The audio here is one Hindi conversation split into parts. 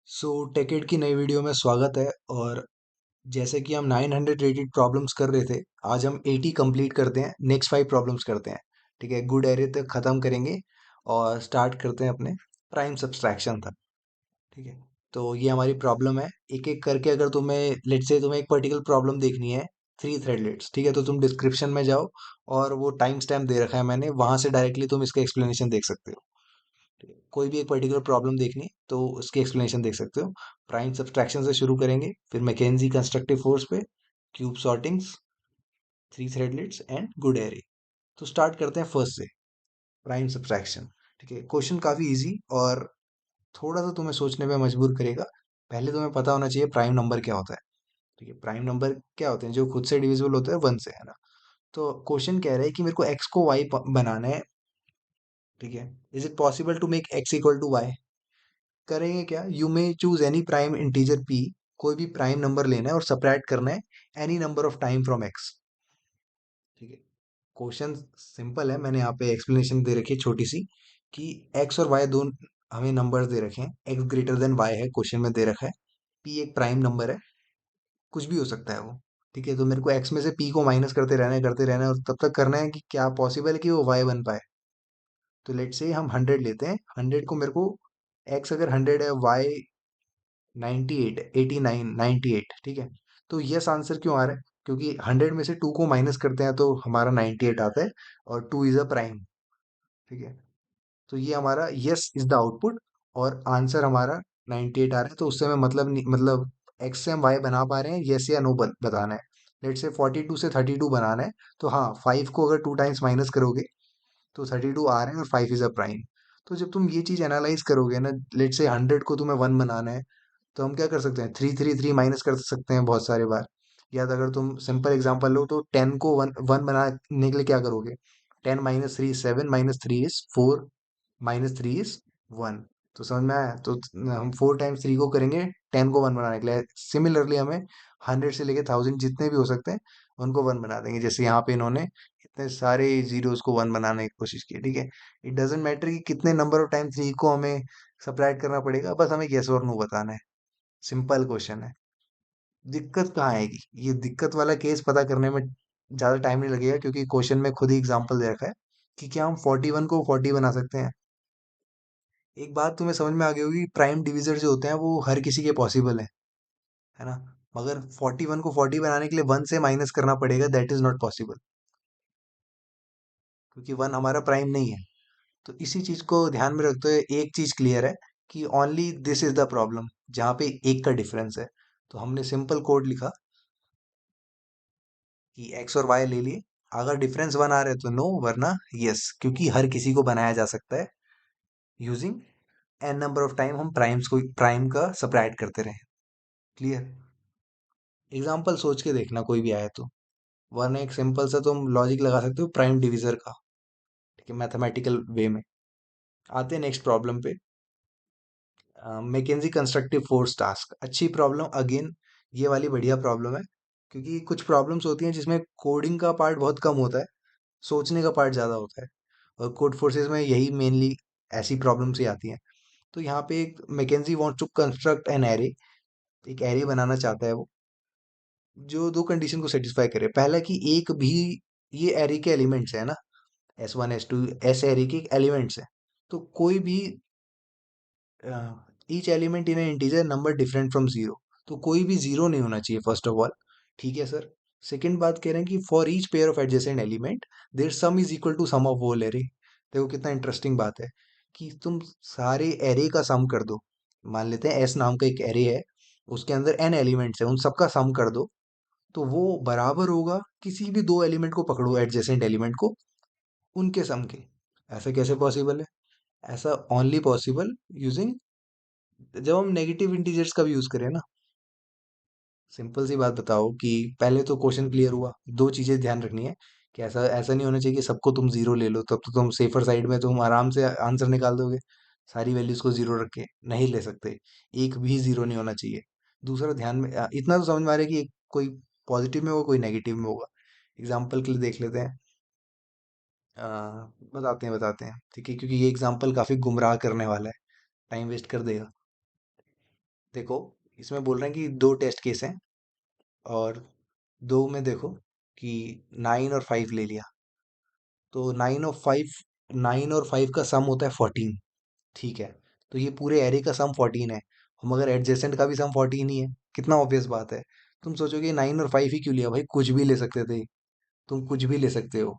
सो टेकेड की नई वीडियो में स्वागत है। और जैसे कि हम 900 रेटेड प्रॉब्लम्स कर रहे थे, आज हम 80 कंप्लीट करते हैं। नेक्स्ट 5 प्रॉब्लम्स करते हैं। ठीक है, गुड एरे तक ख़त्म करेंगे और स्टार्ट करते हैं अपने प्राइम सब्सट्रैक्शन तक। ठीक है, तो ये हमारी प्रॉब्लम है। एक एक करके अगर तुम्हें लेट्स से तुम्हें एक पर्टिकुलर प्रॉब्लम देखनी है, थ्री थ्रेडलेट्स, ठीक है, तो तुम डिस्क्रिप्शन में जाओ और वो टाइम स्टैम्प दे रखा है मैंने, वहां से डायरेक्टली तुम इसका एक्सप्लेनेशन देख सकते हो। ठीक है, कोई भी एक पर्टिकुलर प्रॉब्लम देखनी है तो उसकी एक्सप्लेनेशन देख सकते हो। प्राइम सब्सट्रैक्शन से शुरू करेंगे, फिर मैकेंजी कंस्ट्रक्टिव फोर्स पे, cube sortings, three threadlets and good array. तो स्टार्ट करते हैं फर्स्ट से, प्राइम सब्सट्रैक्शन। ठीक है, क्वेश्चन काफी इजी और थोड़ा सा तुम्हें सोचने पे मजबूर करेगा। पहले तुम्हें पता होना चाहिए प्राइम नंबर क्या होता है। ठीक है, प्राइम नंबर क्या होते हैं? जो खुद से डिविजिबल होते हैं वन से, है ना। तो क्वेश्चन कह रहा है कि मेरे को एक्स को वाई बनाना है। ठीक है, is it possible to make X equal to Y? करेंगे क्या, you may choose any prime integer P. कोई भी प्राइम नंबर लेना है और सब्ट्रैक्ट करना है any number of time from x. ठीक है, क्वेश्चन सिंपल है। मैंने यहाँ पे एक्सप्लेनेशन दे रखी है छोटी सी, कि एक्स और वाई दोनों हमें नंबर्स दे रखे हैं। एक्स ग्रेटर देन वाई है, क्वेश्चन में दे रखा है। पी एक प्राइम नंबर है, कुछ भी हो सकता है वो। ठीक है, तो मेरे को एक्स में से पी को माइनस करते रहना है और तब तक करना है कि क्या पॉसिबल है कि वो वाई बन पाए। तो लेट्स से हम 100 लेते हैं। 100 को मेरे को, एक्स अगर 100 है, वाई 98, 89, 98। ठीक है, तो यस आंसर क्यों आ रहा है? क्योंकि 100 में से 2 को माइनस करते हैं तो हमारा 98 आता है, और 2 इज अ प्राइम। ठीक है, तो ये हमारा यस इज द आउटपुट और आंसर हमारा 98 आ रहा है। तो उससे हमें मतलब नहीं, मतलब एक्स से हम वाई बना पा रहे हैं, यस या नो बताना है। लेट से 42 से 32 बनाना है, तो हाँ, 5 को अगर 2 टाइम्स माइनस करोगे तो 32 आ रहे हैं और 5 इज अ प्राइम। तो जब तुम ये चीज एनालाइज करोगे ना, लेट से 100 को तुम्हें 1 बनाना है, तो हम क्या कर सकते हैं? 3 माइनस कर सकते हैं बहुत सारे बार। या तो अगर तुम सिंपल एग्जांपल लो तो 10 को वन वन बनाने के लिए क्या करोगे? 10 minus three 7, minus three is 4, minus three is 1। तो समझ में आया? तो हम 4 टाइम्स 3 को करेंगे 10 को 1 बनाने के लिए। सिमिलरली हमें 100 से लेके 1000 जितने भी हो सकते हैं उनको 1 बना देंगे। जैसे यहाँ पे इन्होंने इतने सारे जीरोस को 1 बनाने की कोशिश की। ठीक है, इट डजेंट मैटर कि कितने नंबर ऑफ टाइम 3 को हमें सब्ट्रैक्ट करना पड़ेगा, बस हमें यस और नो बताना है। सिंपल क्वेश्चन है। दिक्कत कहाँ आएगी? ये दिक्कत वाला केस पता करने में ज्यादा टाइम नहीं लगेगा, क्योंकि क्वेश्चन में खुद ही एग्जांपल दे रखा है कि क्या हम 41 को 40 बना सकते हैं। एक बात तुम्हें समझ में आ गई होगी, प्राइम डिविजर जो होते हैं वो हर किसी के पॉसिबल है ना। मगर 41 को 40 बनाने के लिए 1 से माइनस करना पड़ेगा, दैट इज नॉट पॉसिबल, क्योंकि 1 हमारा प्राइम नहीं है। तो इसी चीज को ध्यान में रखते हुए एक चीज क्लियर है कि only this is the problem, जहाँ पे एक का डिफरेंस है। तो हमने सिंपल कोड लिखा कि एक्स और वाई ले लिए। अगर डिफरेंस 1 आ रहा है तो नो, वरना यस, क्योंकि हर किसी को बनाया जा सकता है using N number of time हम प्राइम का सब्ट्रैक्ट करते रहे। क्लियर? एग्जाम्पल सोच के देखना कोई भी आए तो, वरना एक सिंपल सा तुम लॉजिक लगा सकते हो प्राइम डिविजर का। ठीक है, मैथमेटिकल वे में। आते हैं नेक्स्ट प्रॉब्लम पे। मैकेंजी कंस्ट्रक्टिव फोर्स टास्क, अच्छी प्रॉब्लम अगेन। ये वाली बढ़िया प्रॉब्लम है, क्योंकि कुछ प्रॉब्लम्स होती हैं जिसमें कोडिंग का पार्ट बहुत कम होता है, सोचने का पार्ट ज़्यादा होता है। और कोड फोर्सेस में यही मेनली ऐसी प्रॉब्लम्स ही आती हैं। तो यहाँ पे एक Mackenzie wants to construct an array, एक एरे बनाना चाहता है वो, जो दो कंडीशन को सेटिस्फाई करे। पहला कि एक भी, ये एरे के एलिमेंट्स है ना, S1 S2 एस एरे के एलिमेंट्स है, तो कोई भी each element in integer number different from zero, तो कोई भी जीरो नहीं होना चाहिए फर्स्ट ऑफ ऑल। ठीक है सर। सेकंड बात कह रहे हैं कि for each pair of adjacent element their sum is equal to sum of whole array. देखो कितना इंटरेस्टिंग बात है कि तुम सारे एरे का सम कर दो। मान लेते हैं एस नाम का एक एरे है, उसके अंदर एन एलिमेंट्स है, उन सबका सम कर दो, तो वो बराबर होगा किसी भी दो एलिमेंट को पकड़ो, एडजेसेंट एलिमेंट को, उनके सम के। ऐसा कैसे पॉसिबल है? ऐसा ओनली पॉसिबल यूजिंग, जब हम नेगेटिव इंटीजर्स का भी यूज करें ना। सिंपल सी बात बताओ कि पहले तो क्वेश्चन क्लियर हुआ, दो चीजें ध्यान रखनी है कि ऐसा ऐसा नहीं होना चाहिए कि सबको तुम जीरो ले लो, तब तो तुम सेफर साइड में तुम आराम से आंसर निकाल दोगे। सारी वैल्यूज को जीरो रख के नहीं ले सकते, एक भी जीरो नहीं होना चाहिए। दूसरा ध्यान में इतना तो समझ में आ रहा है कि कोई पॉजिटिव में होगा, कोई नेगेटिव में होगा। एग्जाम्पल के लिए देख लेते हैं। अ, बताते हैं, ठीक है, क्योंकि ये एग्जाम्पल काफी गुमराह करने वाला है, टाइम वेस्ट कर देगा। देखो, इसमें बोल रहे हैं कि दो टेस्ट केस हैं, और दो में देखो कि 9 और 5 ले लिया, तो 9 और 5 का सम होता है 14। ठीक है, तो ये पूरे एरे का सम 14 है, हम अगर एडजेसेंट का भी सम 14 ही है, कितना ऑब्वियस बात है। तुम सोचोगे 9 और 5 ही क्यों लिया भाई, कुछ भी ले सकते थे, तुम कुछ भी ले सकते हो।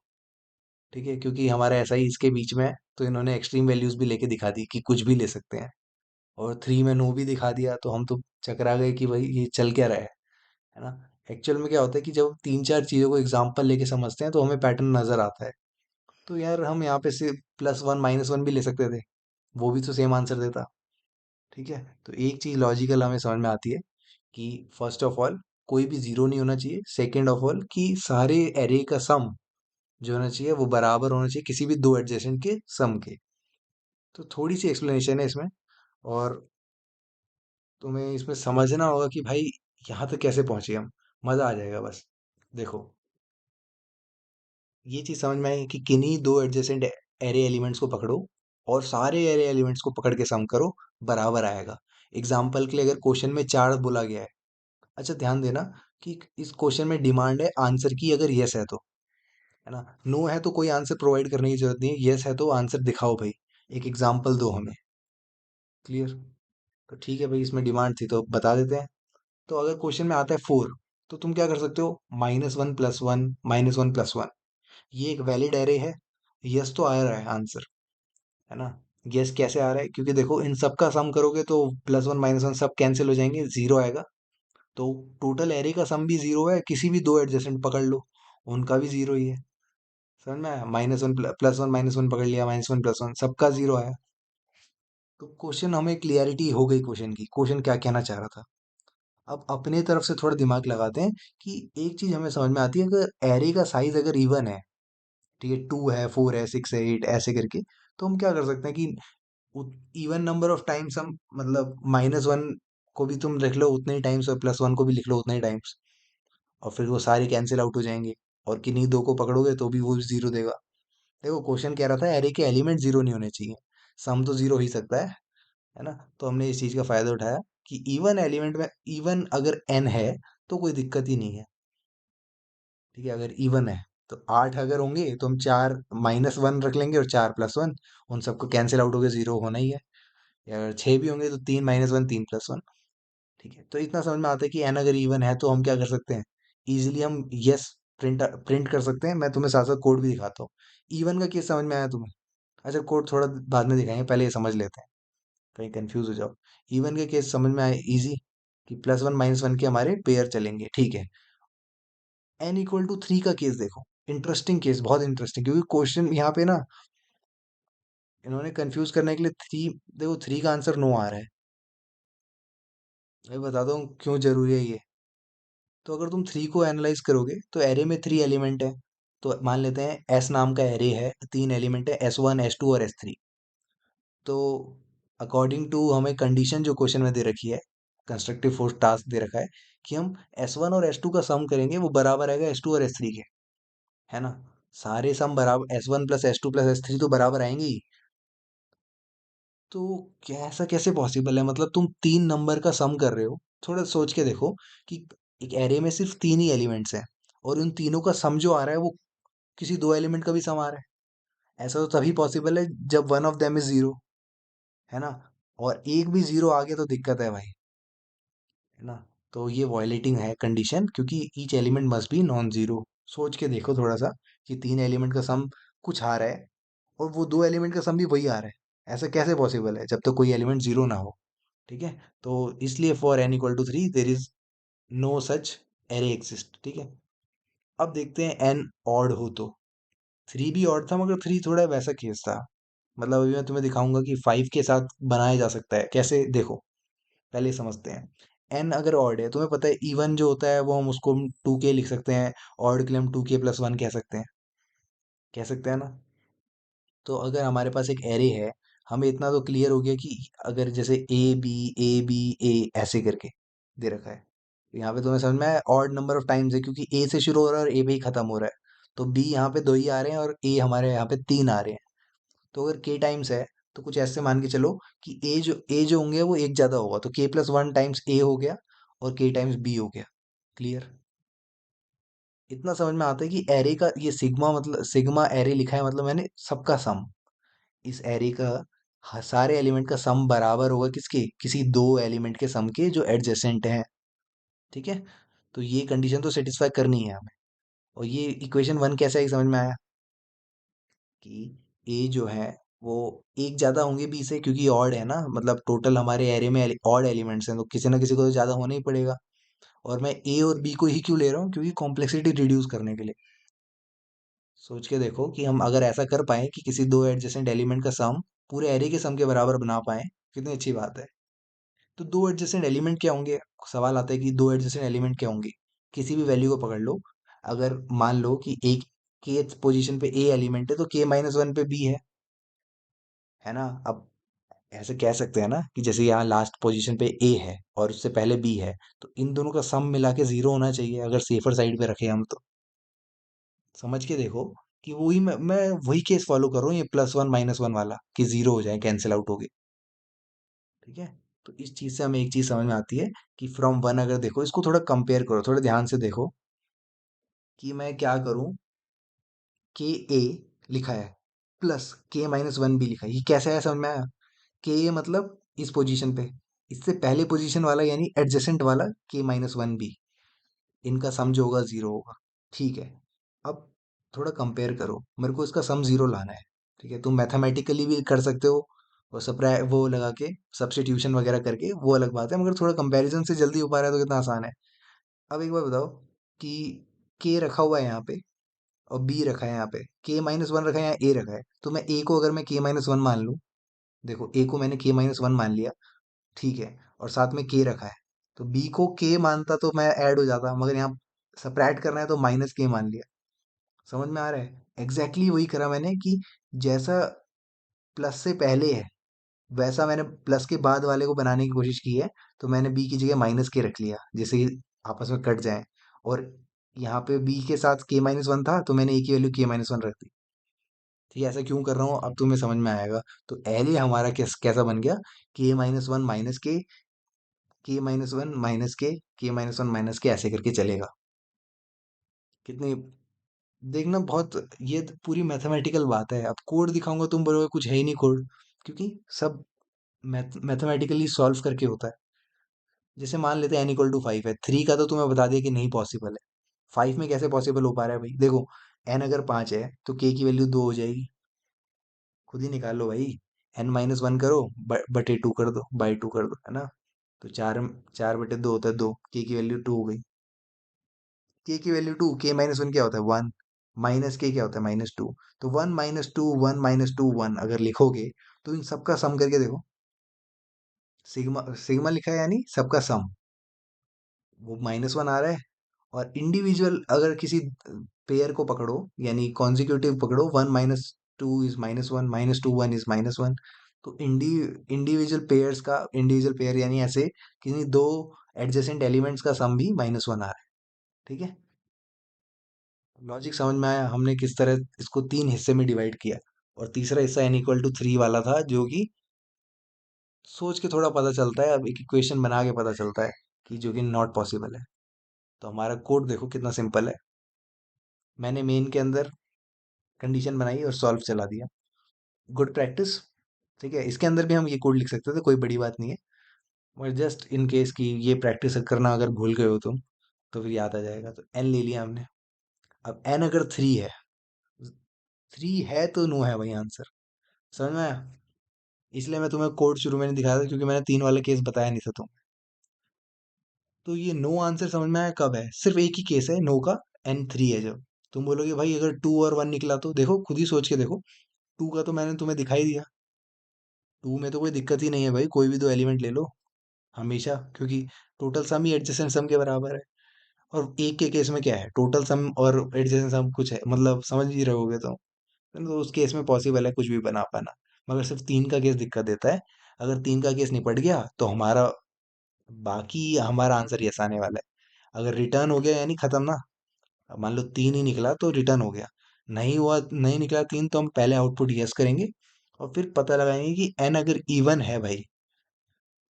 ठीक है, क्योंकि हमारा ऐसा ही इसके बीच में है, तो इन्होंने एक्सट्रीम वैल्यूज भी लेके दिखा दी कि कुछ भी ले सकते हैं। और 3 में नो भी दिखा दिया, तो हम तो चकरा गए कि भाई ये चल क्या रहा है ना। एक्चुअल में क्या होता है कि जब तीन चार चीज़ों को एग्जाम्पल लेके समझते हैं तो हमें पैटर्न नजर आता है। तो यार हम यहाँ पे से +1 -1 भी ले सकते थे, वो भी तो सेम आंसर देता। ठीक है, तो एक चीज़ लॉजिकल हमें समझ में आती है कि फर्स्ट ऑफ ऑल कोई भी जीरो नहीं होना चाहिए, सेकेंड ऑफ ऑल कि सारे एरे का सम जो होना चाहिए वो बराबर होना चाहिए किसी भी दो एडजेसेंट के सम के। तो थोड़ी सी एक्सप्लेनेशन है इसमें, और तुम्हें इसमें समझना होगा कि भाई यहाँ तक कैसे पहुंचे हम, मजा आ जाएगा बस। देखो, ये चीज समझ में आई कि किन्हीं दो एडजेसेंट एरे एलिमेंट्स को पकड़ो और सारे एरे एलिमेंट्स को पकड़ के सम करो, बराबर आएगा। एग्जाम्पल के लिए अगर क्वेश्चन में 4 बोला गया है, अच्छा ध्यान देना कि इस क्वेश्चन में डिमांड है आंसर की, अगर यस है तो, है ना। नो है तो कोई आंसर प्रोवाइड करने की जरूरत नहीं है, यस है तो आंसर दिखाओ भाई, एक एग्जाम्पल दो हमें। क्लियर? तो ठीक है भाई, इसमें डिमांड थी तो बता देते हैं। तो अगर क्वेश्चन में आता है 4, तो तुम क्या कर सकते हो, -1 + 1 -1 + 1, ये एक वैलिड एरे है, यस तो आ रहा है आंसर, है ना। यस कैसे आ रहा है, क्योंकि देखो इन सब का सम करोगे तो +1 -1 सब कैंसिल हो जाएंगे, जीरो आएगा। तो टोटल एरे का सम भी जीरो है, किसी भी दो एडजेसेंट पकड़ लो उनका भी जीरो ही है। समझ में आया, -1 +1 -1 पकड़ लिया, -1 + 1 सबका जीरो आया। तो क्वेश्चन हमें क्लियरिटी हो गई, क्वेश्चन की, क्वेश्चन क्या कहना चाह रहा था। अब अपने तरफ से थोड़ा दिमाग लगाते हैं कि एक चीज हमें समझ में आती है, अगर एरे का साइज अगर इवन है, ठीक है, 2 है, 4 है, 6 है, 8 ऐसे करके, तो हम क्या कर सकते हैं कि इवन नंबर ऑफ टाइम्स हम, मतलब -1 को भी तुम लिख लो उतने ही टाइम्स और +1 को भी लिख लो उतने ही टाइम्स, और फिर वो सारे कैंसिल आउट हो जाएंगे, और किन्हीं दो को पकड़ोगे तो भी वो जीरो देगा। देखो क्वेश्चन कह रहा था एरे के एलिमेंट जीरो नहीं होने चाहिए, सम तो जीरो ही सकता है ना। तो हमने इस चीज का फायदा उठाया कि इवन एलिमेंट में, इवन अगर n है तो कोई दिक्कत ही नहीं है। ठीक है, अगर इवन है तो 8 अगर होंगे तो हम 4 -1 रख लेंगे और 4 + 1, उन सबको कैंसिल आउट होकर जीरो होना ही है। या अगर 6 भी होंगे तो 3 - 1 3 + 1। ठीक है, तो इतना समझ में आता है कि n अगर इवन है तो हम क्या कर सकते हैं, इजीली हम यस प्रिंट प्रिंट कर सकते हैं। मैं तुम्हें साथ साथ कोड भी दिखाता हूँ। इवन का केस समझ में आया तुम्हें? अच्छा, कोड थोड़ा बाद में दिखाएंगे, पहले ये समझ लेते हैं, कहीं कंफ्यूज हो जाओ। इवन के केस समझ में आए इजी, कि +1 -1 के हमारे पेयर चलेंगे। ठीक है, n = 3 का केस देखो, इंटरेस्टिंग केस, बहुत इंटरेस्टिंग, क्योंकि क्वेश्चन यहाँ पे ना इन्होंने कंफ्यूज करने के लिए थ्री, देखो 3 का आंसर नो आ रहा है। मैं बता दूँ क्यों जरूरी है ये। तो अगर तुम 3 को एनालाइज करोगे तो एरे में 3 एलिमेंट है, तो मान लेते हैं एस नाम का एरे है, 3 एलिमेंट है, S1 S2 और S3। तो अकॉर्डिंग टू हमें कंडीशन जो क्वेश्चन में दे रखी है, कंस्ट्रक्टिव फोर्स टास्क दे रखा है कि हम S1 और S2 का सम करेंगे, वो बराबर आएगा S2 और S3 के, है ना। सारे सम बराबर, S1 + S2 + S3 तो बराबर आएंगे ही। तो ऐसा कैसे पॉसिबल है, मतलब तुम 3 नंबर का सम कर रहे हो। थोड़ा सोच के देखो कि एक एरे में सिर्फ 3 ही एलिमेंट्स हैं, और उन तीनों का सम जो आ रहा है वो किसी दो एलिमेंट का भी सम आ रहा है। ऐसा तो तभी पॉसिबल है जब one of them is zero, है ना। और एक भी जीरो आ गया तो दिक्कत है भाई, है ना। तो ये वॉयलेटिंग है कंडीशन, क्योंकि each element must be non zero. सोच के देखो थोड़ा सा कि 3 एलिमेंट का सम कुछ आ रहा है, और वो दो एलिमेंट का सम भी वही आ रहा है, ऐसा कैसे पॉसिबल है जब तक कोई एलिमेंट जीरो ना हो। ठीक है, तो इसलिए for n = 3 there is no such array exist. ठीक है, अब देखते हैं n ऑड हो तो। 3 भी ऑड था, मगर 3 थोड़ा वैसा केस था, मतलब अभी मैं तुम्हें दिखाऊंगा कि 5 के साथ बनाया जा सकता है कैसे, देखो पहले समझते हैं। n अगर ऑड है, तुम्हें पता है इवन जो होता है वो हम उसको 2k लिख सकते हैं, ऑड के लिए हम 2k + 1 कह सकते हैं, कह सकते हैं ना। तो अगर हमारे पास एक एरे है, हमें इतना तो क्लियर हो गया कि अगर जैसे ए बी ऐसे करके दे रखा है, तो यहाँ पे तुम्हें समझ में आया ऑड नंबर ऑफ टाइम्स है, क्योंकि ए से शुरू हो रहा है और ए पे ही खत्म हो रहा है। तो बी यहाँ पे 2 ही आ रहे हैं और ए हमारे यहाँ पे 3 आ रहे हैं। तो अगर के टाइम्स है तो कुछ ऐसे मान के चलो कि ए जो होंगे वो एक ज्यादा होगा, तो k+1 टाइम्स ए हो गया और k टाइम्स बी हो गया। क्लियर? इतना समझ में आता है कि एरे का ये सिग्मा, मतलब सिग्मा एरे लिखा है मतलब मैंने सबका सम, इस एरे का सारे एलिमेंट का सम बराबर होगा किसके, किसी दो एलिमेंट के सम के जो एडजेसेंट हैं। ठीक है, तो ये कंडीशन तो सेटिस्फाई करनी है हमें। और ये इक्वेशन 1 कैसा है समझ में आया, कि ए जो है वो एक ज्यादा होंगे बी से, क्योंकि ऑड है ना, मतलब टोटल हमारे एरे में ऑड एलिमेंट्स हैं, तो किसी ना किसी को तो ज्यादा होना ही पड़ेगा। और मैं ए और बी को ही क्यों ले रहा हूँ, क्योंकि कॉम्प्लेक्सिटी रिड्यूस करने के लिए। सोच के देखो कि हम अगर ऐसा कर पाए कि किसी दो एडजेसेंट एलिमेंट का सम पूरे एरे के सम के बराबर बना पाए, कितनी अच्छी बात है। तो दो एडजेसेंट एलिमेंट क्या होंगे, सवाल आता है कि दो एडजेसेंट एलिमेंट क्या होंगे। किसी भी वैल्यू को पकड़ लो, अगर मान लो कि एक के पोजीशन पे ए एलिमेंट है तो k-1 पे बी है ना। अब ऐसे कह सकते हैं ना कि जैसे यहाँ लास्ट पोजीशन पे ए है और उससे पहले बी है, तो इन दोनों का सम मिला के 0 होना चाहिए, अगर सेफर साइड पे रखे हम तो। समझ के देखो कि वही मैं वही केस फॉलो कर रहा हूँ, ये +1 - 1 वाला, कि 0 हो जाए, कैंसिल आउट हो गए। ठीक है, तो इस चीज से हमें एक चीज समझ में आती है कि फ्रॉम वन, अगर देखो इसको थोड़ा कंपेयर करो, थोड़ा ध्यान से देखो कि मैं क्या करूं। के ए लिखा है प्लस k-1 भी लिखा है, ये कैसे है समझ में आया। के ए मतलब इस पोजीशन पे, इससे पहले पोजीशन वाला यानी एडजेसेंट वाला k-1 भी, इनका सम जो होगा 0 होगा। ठीक है, अब थोड़ा कंपेयर करो, मेरे को इसका सम 0 लाना है। ठीक है, तुम मैथमेटिकली भी कर सकते हो, और सप्राय वो लगा के सब्स्टिट्यूशन वगैरह करके, वो अलग बात है, मगर थोड़ा कंपैरिजन से जल्दी हो पा रहा है तो कितना आसान है। अब एक बार बताओ कि के रखा हुआ है यहाँ पे और बी रखा है यहाँ पे, k-1 रखा है, यहाँ ए रखा है, तो मैं ए को अगर मैं k-1 मान लूँ, देखो ए को मैंने k-1 मान लिया, ठीक है, और साथ में के रखा है, तो बी को के मानता तो मैं ऐड हो जाता, मगर यहाँ सब्ट्रैक्ट करना है तो माइनस के मान लिया। समझ में आ रहा है, एग्जैक्टली exactly वही करा मैंने, कि जैसा प्लस से पहले है वैसा मैंने प्लस के बाद वाले को बनाने की कोशिश की है। तो मैंने बी की जगह माइनस के रख लिया, जैसे कि आपस में कट जाए, और यहाँ पे बी के साथ k-1 था तो मैंने ए की वैल्यू k-1 रख दी। ठीक है, ऐसा क्यों कर रहा हूँ अब तुम्हें समझ में आएगा। तो एल हमारा कैसा बन गया, k-1 माइनस k-1 माइनस के ऐसे करके चलेगा। कितनी, देखना बहुत, ये तो पूरी मैथमेटिकल बात है। अब कोड दिखाऊंगा तुम बोलोगे कुछ है ही नहीं कोड, क्योंकि सब मैथमेटिकली सॉल्व करके होता है। जैसे मान लेते हैं n = 5 है, 3 का तो तुम्हें बता दिया कि नहीं पॉसिबल है, 5 में कैसे पॉसिबल हो पा रहा है भाई। देखो n अगर 5 है तो k की वैल्यू 2 हो जाएगी, खुद ही निकाल लो भाई। n-1 करो, बटे 2 कर दो, बाई 2 कर दो, है ना। तो 4/2 होता है 2, k की वैल्यू 2 हो गई। k की वैल्यू 2, k-1 क्या होता है 1, माइनस के क्या होता है -2। तो 1 - 2 1 - 2 1 अगर लिखोगे तो इन सबका सम करके देखो, सिग्मा सिग्मा लिखा है यानी सबका सम, वो -1 आ रहा है। और इंडिविजुअल अगर किसी पेयर को पकड़ो, यानी कॉन्जिक्यूटिव पकड़ो, 1 - 2 इज -1, -2 1 इज -1। तो इंडिविजुअल पेयर्स का, इंडिविजुअल पेयर यानी ऐसे किसी दो एडजेसेंट एलिमेंट्स का सम भी -1 आ रहा है। ठीक है, लॉजिक समझ में आया, हमने किस तरह इसको तीन हिस्से में डिवाइड किया। और तीसरा हिस्सा n = 3 वाला था, जो कि सोच के थोड़ा पता चलता है, अब एक इक्वेशन बना के पता चलता है कि जो कि नॉट पॉसिबल है। तो हमारा कोड देखो कितना सिंपल है, मैंने मेन के अंदर कंडीशन बनाई और सॉल्व चला दिया। Good practice. ठीक है, इसके अंदर भी हम ये कोड लिख सकते थे, कोई बड़ी बात नहीं है, मगर जस्ट इन केस कि ये प्रैक्टिस करना अगर भूल गए हो तुम, तो फिर याद आ जाएगा। तो एन ले लिया हमने। अब एन अगर 3 है तो नो है वही आंसर। समझ में आया, इसलिए मैं तुम्हें कोड शुरू में नहीं दिखाया था, क्योंकि मैंने 3 वाला केस बताया नहीं था तुम। तो ये नो आंसर समझ में आया कब है, सिर्फ एक ही केस है नो का, n 3 है जब। तुम बोलोगे भाई अगर 2 और 1 निकला तो, देखो खुद ही सोच के देखो, 2 का तो मैंने तुम्हें दिखाई दिया, 2 में तो कोई दिक्कत ही नहीं है भाई, कोई भी दो एलिमेंट ले लो हमेशा, क्योंकि टोटल सम ही एडजेसेंट सम के बराबर है। और एक के केस में क्या है, टोटल सम और एडजेसेंट सम कुछ है, मतलब समझ ही रहोगे तो उस केस में पॉसिबल है कुछ भी बना पाना। मगर सिर्फ 3 का केस दिक्कत देता है। अगर 3 का केस निपट गया तो हमारा आंसर यस आने वाला है। अगर रिटर्न हो गया यानी खत्म ना। अब मान लो 3 ही निकला तो रिटर्न हो गया, नहीं हुआ, नहीं निकला 3 तो हम पहले आउटपुट यस करेंगे, और फिर पता लगाएंगे कि एन अगर इवन है भाई,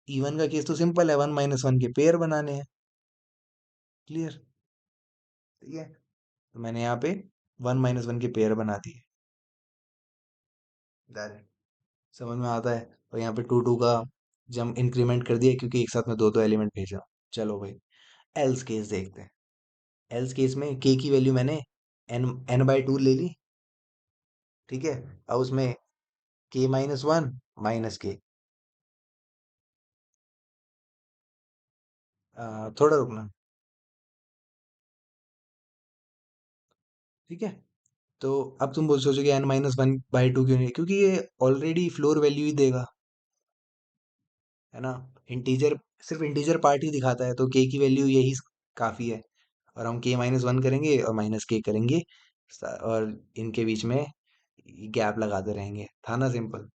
इवन का केस तो सिंपल है, 1 - 1 के पेयर बनाने हैं। क्लियर? ठीक है, तो मैंने यहाँ पे 1 - 1 के पेयर बना दिए डायरेक्ट, समझ में आता है। और यहाँ पे 2 2 का जब इंक्रीमेंट कर दिया, क्योंकि एक साथ में दो दो एलिमेंट भेजा। चलो भाई, एल्स केस देखते हैं। एल्स केस में के की वैल्यू मैंने n/2 ले ली। ठीक है, अब उसमें k - 1 माइनस के, थोड़ा रुकना। ठीक है, तो अब तुम बोल सोचोगे n - 1/2 क्यों नहीं, क्योंकि ये ऑलरेडी फ्लोर वैल्यू ही देगा, है ना। इंटीजर, सिर्फ इंटीजर पार्ट ही दिखाता है, तो के की वैल्यू यही काफी है। और हम k - 1 करेंगे और माइनस के करेंगे, और इनके बीच में गैप लगाते रहेंगे, था ना सिंपल।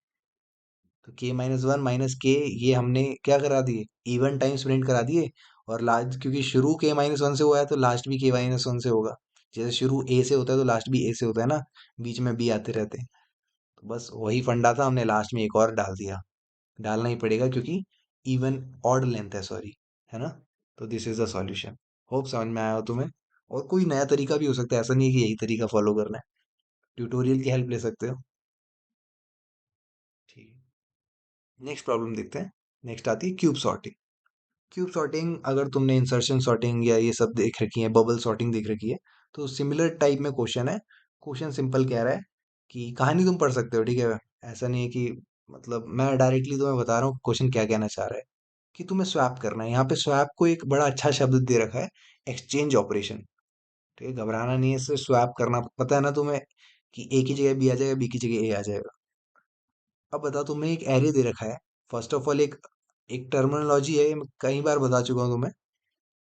तो k - 1 माइनस के, ये हमने क्या करा दिए, इवन टाइम्स प्रिंट करा दिए। और लास्ट, क्योंकि शुरू k - 1 से हुआ है तो लास्ट भी k - 1 से होगा। जैसे शुरू a से होता है तो लास्ट भी a से होता है ना, बीच में b आते रहते हैं। तो बस वही फंडा था, हमने लास्ट में एक और डाल दिया। डालना ही पड़ेगा क्योंकि इवन ऑड लेंथ है, सॉरी, है ना। तो this is the solution. Hope समझ में आया हो तुम्हें। और कोई नया तरीका भी हो सकता है, ऐसा नहीं है कि यही तरीका फॉलो करना है, ट्यूटोरियल की हेल्प ले सकते हो। ठीक है, नेक्स्ट प्रॉब्लम देखते हैं। नेक्स्ट आती है क्यूब सॉर्टिंग। क्यूब सॉर्टिंग, अगर तुमने इंसर्शन सॉर्टिंग या ये सब देख रखी है, बबल सॉर्टिंग देख रखी है, तो सिमिलर टाइप में क्वेश्चन है। क्वेश्चन सिंपल कह रहा है कि कहानी तुम पढ़ सकते हो, ठीक है। ऐसा नहीं है कि, मतलब मैं डायरेक्टली तुम्हें बता रहा हूँ क्वेश्चन क्या कहना चाह रहा है, कि तुम्हें स्वैप करना है। यहाँ पे स्वैप को एक बड़ा अच्छा शब्द दे रखा है, एक्सचेंज ऑपरेशन। ठीक है, घबराना नहीं है, इससे स्वैप करना पता है ना तुम्हें, कि ए की जगह बी आ जाएगा, बी की जगह ए आ जाएगा। अब बताओ, तुम्हें एक एरे दे रखा है। फर्स्ट ऑफ ऑल, एक एक टर्मिनोलॉजी है, ये मैं कई बार बता चुका हूँ तुम्हें,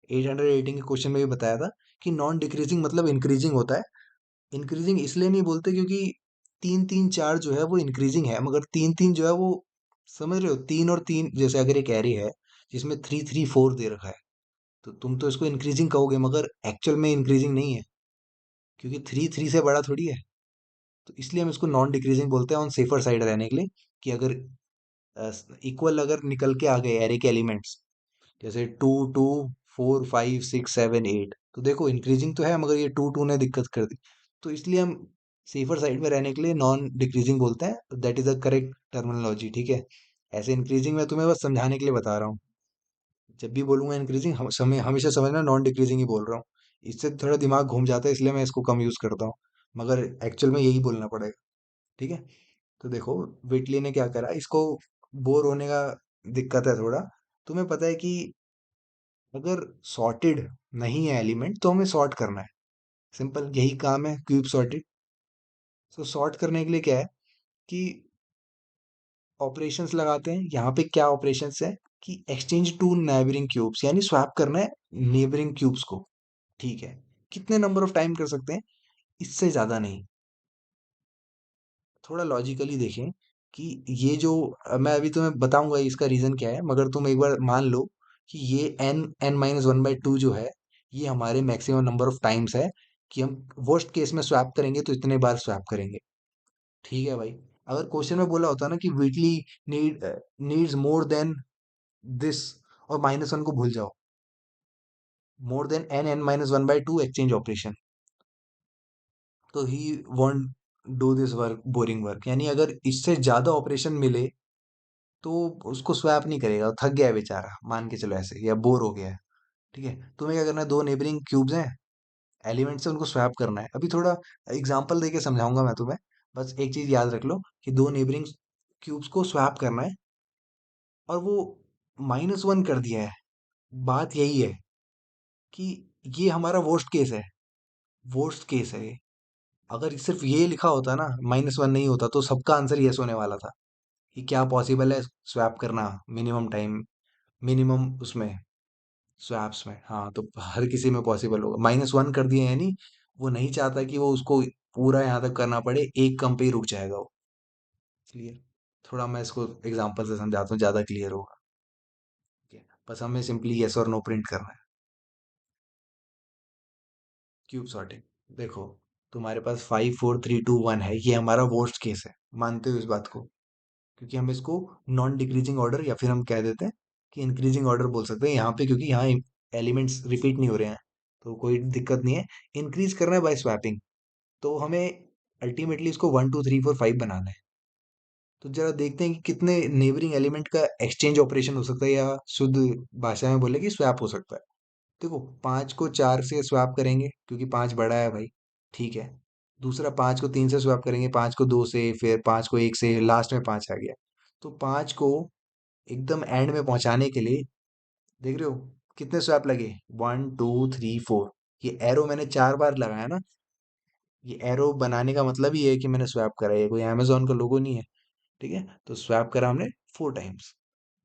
818 के क्वेश्चन में भी बताया था, कि नॉन डिक्रीजिंग मतलब इंक्रीजिंग होता है। इंक्रीजिंग इसलिए नहीं बोलते क्योंकि 3 3 4 जो है वो इंक्रीजिंग है, मगर 3 3 जो है वो, समझ रहे हो, 3 और 3, जैसे अगर एक एरे है जिसमें 3 3 4 दे रखा है, तो तुम तो इसको इंक्रीजिंग कहोगे, मगर एक्चुअल में इंक्रीजिंग नहीं है, क्योंकि 3 3 से बड़ा थोड़ी है। तो इसलिए हम इसको नॉन डिक्रीजिंग बोलते हैं, ऑन सेफर साइड रहने के लिए, कि अगर इक्वल अगर निकल के आ गए एरे के एलिमेंट्स, जैसे 2 2 4 5 6 7 8, तो देखो इंक्रीजिंग तो है, मगर ये 2 2 ने दिक्कत कर दी। तो इसलिए हम सेफर साइड में रहने के लिए नॉन डिक्रीजिंग बोलते हैं, that is the correct terminology. ठीक है, ऐसे इंक्रीजिंग मैं तुम्हें बस समझाने के लिए बता रहा हूँ। जब भी बोलूंगा इंक्रीजिंग, हम समय हमेशा समझना नॉन डिक्रीजिंग ही बोल रहा हूँ। इससे थोड़ा दिमाग घूम जाता है, इसलिए मैं इसको कम यूज करता हूँ, मगर एक्चुअल में यही बोलना पड़ेगा। ठीक है, तो देखो, विटली ने क्या करा, इसको बोर होने का दिक्कत है थोड़ा। तुम्हें पता है कि अगर सॉर्टेड नहीं है एलिमेंट, तो हमें सॉर्ट करना है, सिंपल यही काम है क्यूब सॉर्टेड। तो सॉर्ट करने के लिए क्या है, कि ऑपरेशंस लगाते हैं। यहाँ पे क्या ऑपरेशंस है, कि एक्सचेंज टू नेबरिंग क्यूब्स, यानी स्वैप करना है नेबरिंग क्यूब्स को। ठीक है, कितने नंबर ऑफ टाइम कर सकते हैं, इससे ज्यादा नहीं। थोड़ा लॉजिकली देखें, कि ये जो, मैं अभी तुम्हें बताऊंगा इसका रीजन क्या है, मगर तुम एक बार मान लो कि ये n - 1/2 जो है, ये हमारे मैक्सिमम नंबर ऑफ टाइम्स है, कि हम वर्स्ट केस में स्वैप करेंगे तो इतने बार स्वैप करेंगे। ठीक है भाई, अगर क्वेश्चन में बोला होता ना कि weakly needs more than this, और -1 को भूल जाओ, more than n - 1/2 exchange operation, तो ही want do this work, boring work, यानी अगर इससे ज्यादा ऑपरेशन मिले तो उसको स्वैप नहीं करेगा, वो थक गया है बेचारा, मान के चलो ऐसे, या बोर हो गया है। ठीक है, तुम्हें क्या करना है, दो नेबरिंग क्यूब्स हैं, एलिमेंट से उनको स्वैप करना है। अभी थोड़ा एग्जांपल देके समझाऊंगा मैं तुम्हें, बस एक चीज याद रख लो, कि दो नेबरिंग क्यूब्स को स्वैप करना है, और वो -1 कर दिया है। बात यही है कि ये हमारा वर्स्ट केस है, वर्स्ट केस है ये। अगर सिर्फ ये लिखा होता ना, -1 नहीं होता, तो सबका आंसर यस होने वाला था, कि क्या पॉसिबल है स्वैप करना मिनिमम टाइम, मिनिमम उसमें स्वैप्स में, हाँ, तो हर किसी में पॉसिबल होगा। -1 कर दिए, यानी वो नहीं चाहता कि वो उसको पूरा यहाँ तक करना पड़े, एक कम पे ही रुक जाएगा वो। क्लियर? थोड़ा मैं इसको एग्जांपल से समझाता हूँ, ज्यादा क्लियर होगा। ठीक है? बस हमें सिंपली यस और नो प्रिंट करना है। क्यूब सॉर्टिंग देखो, तुम्हारे पास 5 4 3 2 1 है, ये हमारा वर्स्ट केस है, मानते हो इस बात को? क्योंकि हम इसको नॉन डिक्रीजिंग ऑर्डर या फिर हम कह देते हैं कि इंक्रीजिंग ऑर्डर बोल सकते हैं यहाँ पे, क्योंकि यहाँ एलिमेंट्स रिपीट नहीं हो रहे हैं, तो कोई दिक्कत नहीं है। इंक्रीज करना है बाय स्वैपिंग, तो हमें अल्टीमेटली इसको 1 2 3 4 5 बनाना है। तो जरा देखते हैं कि कितने नेबरिंग एलिमेंट का एक्सचेंज ऑपरेशन हो सकता है, या शुद्ध भाषा में बोले कि स्वैप हो सकता है। देखो, 5 को 4 से स्वैप करेंगे क्योंकि 5 बड़ा है भाई, ठीक है। दूसरा 5 को 3 से स्वैप करेंगे, 5 को 2 से, फिर 5 को 1 से, लास्ट में 5 आ गया। तो 5 को एकदम एंड में पहुंचाने के लिए देख रहे हो कितने स्वैप लगे, 1 2 3 4। ये एरो मैंने 4 बार लगाया ना, ये एरो बनाने का मतलब ही है कि मैंने स्वैप करा है, ये कोई अमेजोन का लोगो नहीं है। ठीक है, तो स्वैप करा हमने 4 टाइम्स।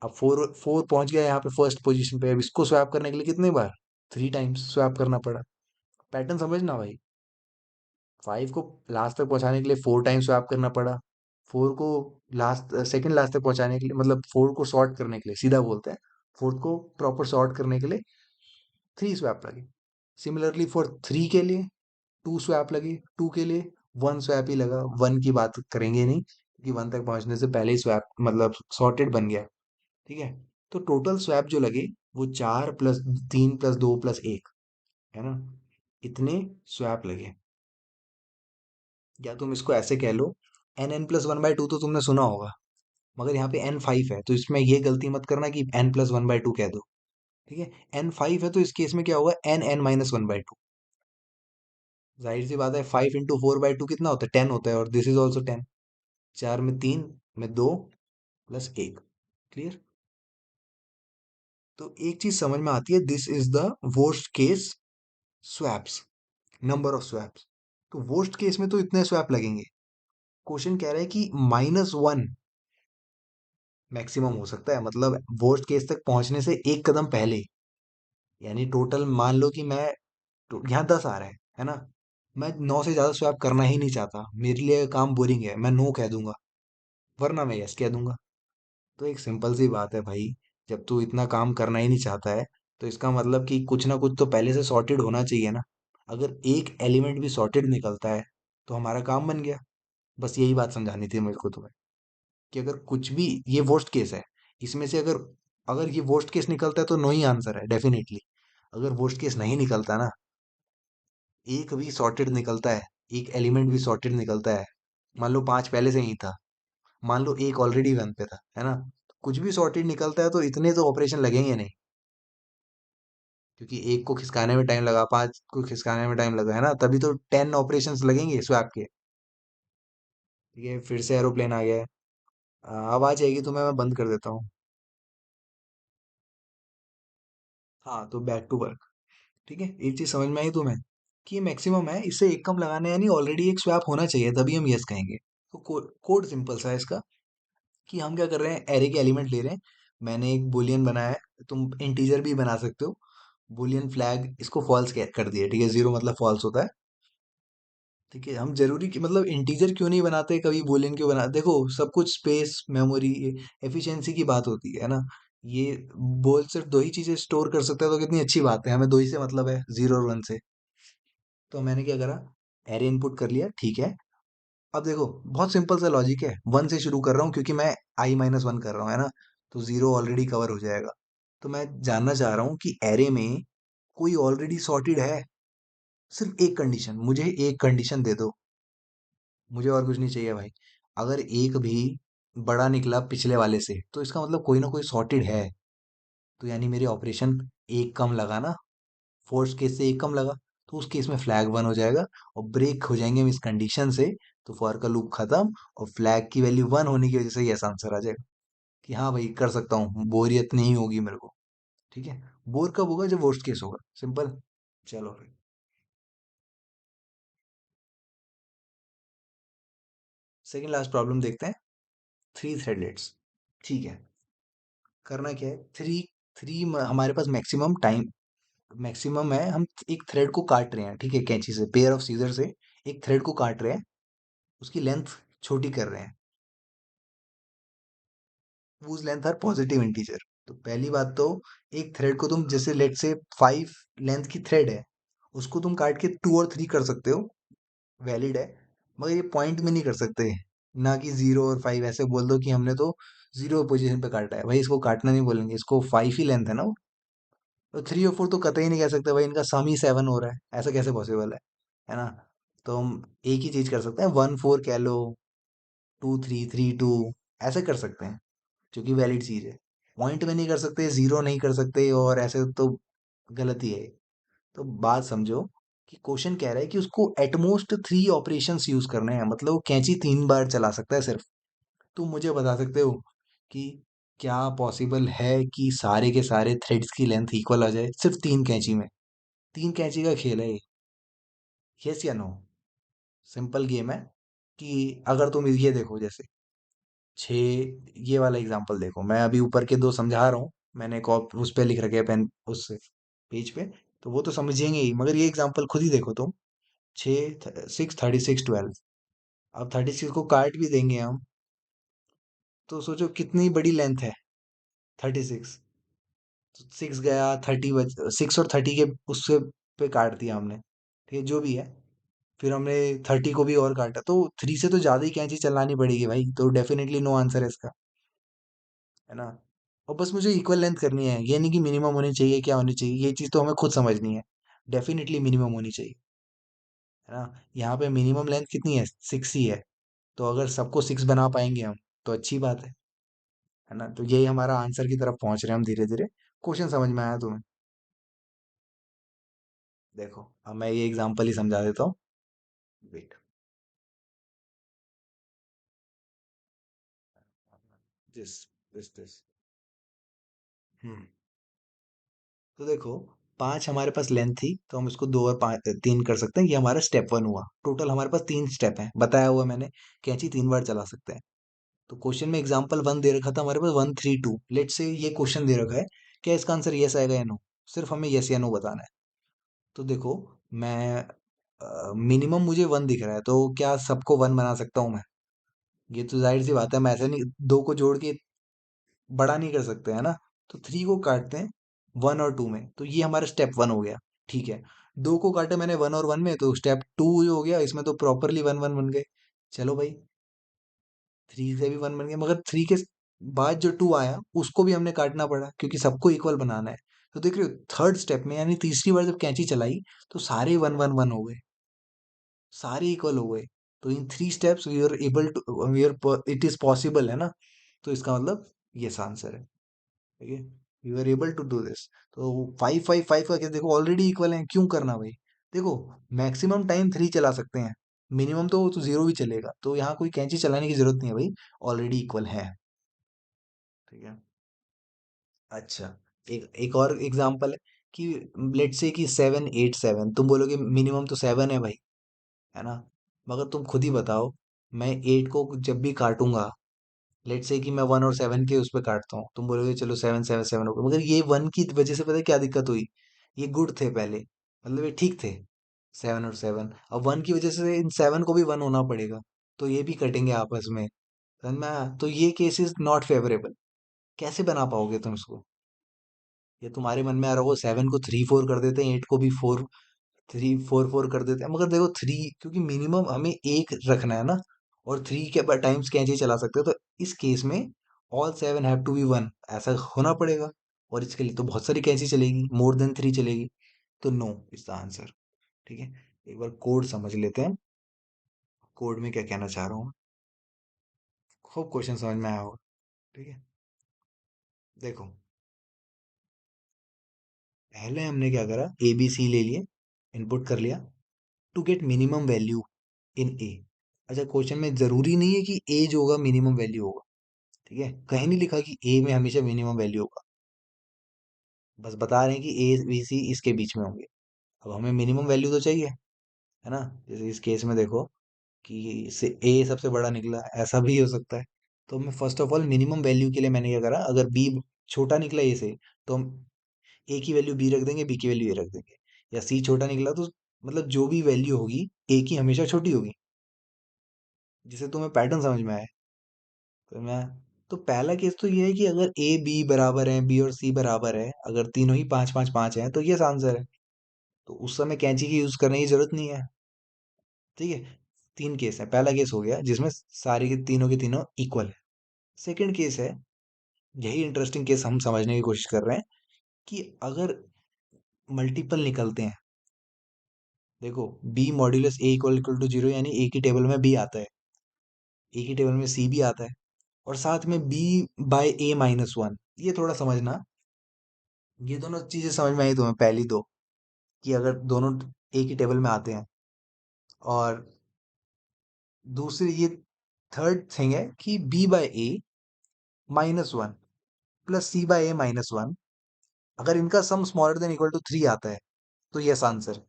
अब फोर फोर पहुंच गया यहाँ पे फर्स्ट पोजीशन पे। अब इसको स्वैप करने के लिए कितने बार, 3 टाइम्स स्वैप करना पड़ा। पैटर्न समझना भाई, 5 को लास्ट तक पहुंचाने के लिए 4 टाइम्स स्वैप करना पड़ा। 4 को लास्ट सेकंड लास्ट तक पहुंचाने के लिए, मतलब 4 को सॉर्ट करने के लिए, सीधा बोलते हैं, 4 को प्रॉपर सॉर्ट करने के लिए 3 स्वैप लगे। सिमिलरली फॉर 3 के लिए 2 स्वैप लगे, 2 के लिए 1 स्वैप ही लगा। 1 की बात करेंगे नहीं क्योंकि 1 तक पहुंचने से पहले ही स्वैप मतलब सॉर्टेड बन गया। ठीक है, तो टोटल स्वैप जो लगे वो 4 + 3 + 2 + 1, है ना, इतने स्वैप लगे। या तुम इसको ऐसे कह लो, n n+1/2 तो तुमने सुना होगा, मगर यहाँ पे n5 है, तो इसमें ये गलती मत करना कि n+1/2 कह दो। ठीक है, n5 है तो इस केस में क्या होगा, n n-1/2। जाहिर सी बात है, 5 × 4/2 कितना होता है, 10 होता है, और दिस इज ऑल्सो 10। 4 में 3 में 2 + 1। क्लियर? तो एक चीज समझ में आती है, this is the worst case swaps, number of swaps. तो वर्स्ट केस में तो इतने स्वैप लगेंगे। क्वेश्चन कह रहा है कि -1 मैक्सिमम हो सकता है, मतलब वर्स्ट केस तक पहुंचने से एक कदम पहले। यानी टोटल मान लो कि मैं यहाँ 10 आ रहा है ना, मैं 9 से ज्यादा स्वैप करना ही नहीं चाहता, मेरे लिए काम बोरिंग है, मैं नो कह दूंगा, वरना मैं यस कह दूंगा। तो एक सिंपल सी बात है भाई, जब तू इतना काम करना ही नहीं चाहता है, तो इसका मतलब कि कुछ ना कुछ तो पहले से सॉर्टेड होना चाहिए ना। अगर एक एलिमेंट भी सॉर्टेड निकलता है तो हमारा काम बन गया। बस यही बात समझानी थी मेरे को तुम्हें, कि अगर कुछ भी, ये वर्स्ट केस है, इसमें से अगर अगर ये वर्स्ट केस निकलता है तो नो ही आंसर है डेफिनेटली। अगर वर्स्ट केस नहीं निकलता ना, एक भी सॉर्टेड निकलता है, एक एलिमेंट भी सॉर्टेड निकलता है, मान लो 5 पहले से ही था, मान लो एक ऑलरेडी 1 पे था, है ना, कुछ भी सॉर्टेड निकलता है तो इतने तो ऑपरेशन लगेंगे नहीं, क्योंकि एक को खिसकाने में टाइम लगा, 5 को खिसकाने में टाइम लगा, है ना, तभी तो 10 ऑपरेशंस लगेंगे स्वैप के। ठीक है, फिर से एरोप्लेन आ गया है। आवाज आएगी तो मैं बंद कर देता हूँ। हाँ, तो बैक टू वर्क। ठीक है, एक चीज समझ में आई तुम्हें, कि मैक्सिमम है, इससे एक कम लगाना है, यानी ऑलरेडी एक स्वैप होना चाहिए तभी हम यस कहेंगे। तो कोड सिंपल सा है इसका, कि हम क्या कर रहे हैं, एरे के एलिमेंट ले रहे हैं। मैंने एक बुलियन बनाया है, तुम इंटीजर भी बना सकते हो। बुलियन फ्लैग इसको फॉल्स कर दिया, ठीक है, 0 मतलब फॉल्स होता है। ठीक है, हम जरूरी कि मतलब इंटीजर क्यों नहीं बनाते, कभी बुलियन क्यों बना, देखो सब कुछ स्पेस, मेमोरी, एफिशिएंसी की बात होती है ना। ये बोल सिर्फ दो ही चीजें स्टोर कर सकता है, तो कितनी अच्छी बात है, हमें दो ही से मतलब है, 0 और 1 से। तो मैंने क्या करा, एरे इनपुट कर लिया, ठीक है। अब देखो, बहुत सिंपल सा लॉजिक है, 1 से शुरू कर रहा हूँ क्योंकि मैं i-1 कर रहा हूँ, है ना, तो 0 ऑलरेडी कवर हो जाएगा। तो मैं जानना चाह रहा हूँ कि एरे में कोई ऑलरेडी सॉर्टेड है। सिर्फ एक कंडीशन, मुझे एक कंडीशन दे दो, मुझे और कुछ नहीं चाहिए भाई। अगर एक भी बड़ा निकला पिछले वाले से, तो इसका मतलब कोई ना कोई सॉर्टेड है। तो यानी मेरे ऑपरेशन एक कम लगा ना, फोर्स केस से एक कम लगा, तो उस केस में फ्लैग 1 हो जाएगा, और ब्रेक हो जाएंगे हम इस कंडीशन से। तो फॉर का लूप खत्म, और फ्लैग की वैल्यू 1 होने की वजह से यस आंसर आ जाएगा, कि हाँ भाई कर सकता हूँ, बोरियत नहीं होगी मेरे को। ठीक है, बोर कब होगा, जब वर्स्ट केस होगा, सिंपल। चलो फिर सेकंड लास्ट प्रॉब्लम देखते हैं, 3 थ्रेडलेट्स। ठीक है, करना क्या है, थ्री थ्री हमारे पास मैक्सिमम टाइम, मैक्सिमम है, हम एक थ्रेड को काट रहे हैं, ठीक है, कैंची से, पेयर ऑफ सीजर से एक थ्रेड को काट रहे हैं, उसकी लेंथ छोटी कर रहे हैं। whose length are positive integer. तो पहली बात तो, एक थ्रेड को तुम जैसे लेट से 5 लेंथ की थ्रेड है, उसको तुम काट के 2 और 3 कर सकते हो, वैलिड है, मगर ये पॉइंट में नहीं कर सकते। ना कि 0 और 5 ऐसे बोल दो कि हमने तो 0 पोजीशन पे काटा है, भाई इसको काटना नहीं बोलेंगे, इसको 5 ही लेंथ है ना वो। तो 3 और 4 तो कतई नहीं कह सकते भाई इनका सम ही 7 हो रहा है, ऐसा कैसे पॉसिबल है ना। तो हम एक ही चीज कर सकते हैं, 1 4 कह लो, 2 3 3 2, ऐसे कर सकते हैं, जो कि वैलिड चीज है। पॉइंट में नहीं कर सकते, 0 नहीं कर सकते, और ऐसे तो गलत ही है। तो बात समझो कि क्वेश्चन कह रहा है कि उसको एटमोस्ट 3 ऑपरेशंस यूज करने हैं, मतलब वो कैंची 3 बार चला सकता है सिर्फ। तुम मुझे बता सकते हो कि क्या पॉसिबल है कि सारे के सारे थ्रेड्स की लेंथ इक्वल आ जाए सिर्फ 3 कैंची में? 3 कैंची का खेल है ये। यस या नो? सिंपल गेम है। कि अगर तुम ये देखो, जैसे छः, ये वाला एग्जांपल देखो, मैं अभी ऊपर के दो समझा रहा हूँ, मैंने कॉप उस पे लिख रखे हैं पेन, उस पेज पे, तो वो तो समझेंगे ही, मगर ये एग्जांपल खुद ही देखो तुम। 6 6 36 12, अब 36 को काट भी देंगे हम, तो सोचो कितनी बड़ी लेंथ है 36। तो 6 गया, 6 और 30 के उससे पे काट दिया हमने, ठीक है जो भी है। फिर हमने 30 को भी और काटा, तो 3 से तो ज्यादा ही कैंची चलानी पड़ेगी भाई, तो डेफिनेटली नो आंसर है इसका, है ना। और बस मुझे इक्वल लेंथ करनी है, ये नहीं कि मिनिमम होनी चाहिए क्या होनी चाहिए, ये चीज़ तो हमें खुद समझनी है। डेफिनेटली मिनिमम होनी चाहिए, है ना। यहाँ पे मिनिमम लेंथ कितनी है, 6 ही है। तो अगर सबको 6 बना पाएंगे हम, तो अच्छी बात है ना। तो यही हमारा आंसर की तरफ पहुंच रहे हैं हम धीरे धीरे। क्वेश्चन समझ में आया तुम्हें? देखो अब मैं ये एग्जांपल ही समझा देता हूँ। वेट, दिस दिस हम्म तो देखो, 5 हमारे पास लेंथ थी, तो हम इसको 2 और 5 3 कर सकते हैं, ये हमारा स्टेप 1 हुआ। टोटल हमारे पास 3 स्टेप हैं, बताया हुआ मैंने, कैंची 3 बार चला सकते हैं। तो क्वेश्चन में एग्जांपल 1 दे रखा था हमारे पास, 1 3 2, लेट से ये क्वेश्चन दे रखा है, क्या इसका आंसर यस आएगा या नो? सिर्फ हमें यस या नो बताना है। तो देखो, मैं मिनिमम मुझे 1 दिख रहा है, तो क्या सबको 1 बना सकता हूँ मैं? ये तो जाहिर सी बात है, मैं ऐसे नहीं, 2 को जोड़ के बड़ा नहीं कर सकते, है ना। तो 3 को काटते हैं 1 और 2 में, तो ये हमारा स्टेप 1 हो गया। ठीक है, 2 को काटे मैंने 1 और 1 में, तो स्टेप 2 जो हो गया, इसमें तो प्रॉपरली 1 1 बन गए। चलो भाई, 3 से भी 1 बन गया, मगर 3 के बाद जो 2 आया उसको भी हमने काटना पड़ा, क्योंकि सबको इक्वल बनाना है। तो देख रहे हो, थर्ड स्टेप में यानी तीसरी बार जब कैंची चलाई, तो सारे 1 1 1 हो गए, सारे इक्वल हो गए। तो in 3 steps we are able to, we are, it is possible, है ना। तो इसका मतलब यस आंसर है, ठीक है। You are able to do this. तो 5 5 5 का केस देखो, ऑलरेडी इक्वल है, क्यों करना भाई। देखो, मैक्सिमम टाइम 3 चला सकते हैं, मिनिमम तो 0 भी चलेगा, तो यहाँ कोई कैंची चलाने की जरूरत नहीं है भाई, ऑलरेडी इक्वल है, ठीक है। अच्छा, एक और एग्जांपल है कि लेट्स से कि 7 8 7, तुम बोलोगे मिनिमम तो 7 है भाई, है ना। मगर तुम खुद ही बताओ, मैं 8 को जब भी काटूंगा, लेट्स से कि मैं 1 और 7 के उस पे काटता हूँ, तुम बोलोगे चलो 7 7 7 हो गया, मगर ये 1 की वजह से पता है क्या दिक्कत हुई? ये गुड थे पहले, मतलब ये ठीक थे, 7 और 7, अब 1 की वजह से इन 7 को भी 1 होना पड़ेगा, तो ये भी कटेंगे आपस में, समझ में आया? तो ये केस इज नॉट फेवरेबल। कैसे बना पाओगे तुम इसको? ये तुम्हारे मन में आ रहा होगा, 7 को 3 4 कर देते हैं, 8 को भी 4 3 4 4 कर देते हैं, मगर देखो 3, क्योंकि मिनिमम हमें एक रखना है ना, और 3 के बाद टाइम्स कैसे चला सकते हो, तो इस केस में ऑल 7 हैव टू बी 1, ऐसा होना पड़ेगा। और इसके लिए तो बहुत सारी कैंची चलेगी, मोर देन 3 चलेगी, तो नो इज द आंसर, ठीक है। एक बार कोड समझ लेते हैं, कोड में क्या कहना चाह रहा हूँ मैं। खूब क्वेश्चन समझ में आया होगा, ठीक है। देखो, पहले हमने क्या करा, ए बी सी ले लिए, इनपुट कर लिया, to get minimum value in A. अच्छा, क्वेश्चन में जरूरी नहीं है कि ए जो होगा मिनिमम वैल्यू होगा, ठीक है, कहीं नहीं लिखा कि ए में हमेशा मिनिमम वैल्यू होगा, बस बता रहे हैं कि ए बी सी इसके बीच में होंगे। अब हमें मिनिमम वैल्यू तो चाहिए, है ना। जैसे इस केस में देखो कि से ए सबसे बड़ा निकला, ऐसा भी हो सकता है। तो मैं first of all minimum value के लिए मैंने क्या करा, अगर बी छोटा निकला ए से, तो हम ए की वैल्यू बी रख देंगे, बी की वैल्यू ए रख देंगे। या सी छोटा निकला, तो मतलब जो भी वैल्यू होगी, ए की हमेशा छोटी होगी, जिससे तुम्हें पैटर्न समझ में आए। तो मैं, तो पहला केस तो ये है कि अगर ए बी बराबर है, बी और सी बराबर है, अगर तीनों ही 5 5 5 हैं, तो ये आंसर है। तो उस समय कैंची की यूज करने की जरूरत नहीं है, ठीक है, तीन केस है। पहला केस हो गया जिसमें सारे के तीनों इक्वल है। सेकंड केस है, यही इंटरेस्टिंग केस हम समझने की कोशिश कर रहे हैं, कि अगर मल्टीपल निकलते हैं। देखो, B modulus A equal equal to zero, यानी एक ही टेबल में बी आता है, एक ही टेबल में सी भी आता है, और साथ में B by A minus one. ये थोड़ा समझना, ये दोनों चीजें समझ में आई तुम्हें, पहली दो, कि अगर दोनों एक ही टेबल में आते हैं, और दूसरी ये थर्ड थिंग है कि B by A minus one plus C by A minus one, अगर इनका sum smaller than equal to three आता है, तो यस आंसर।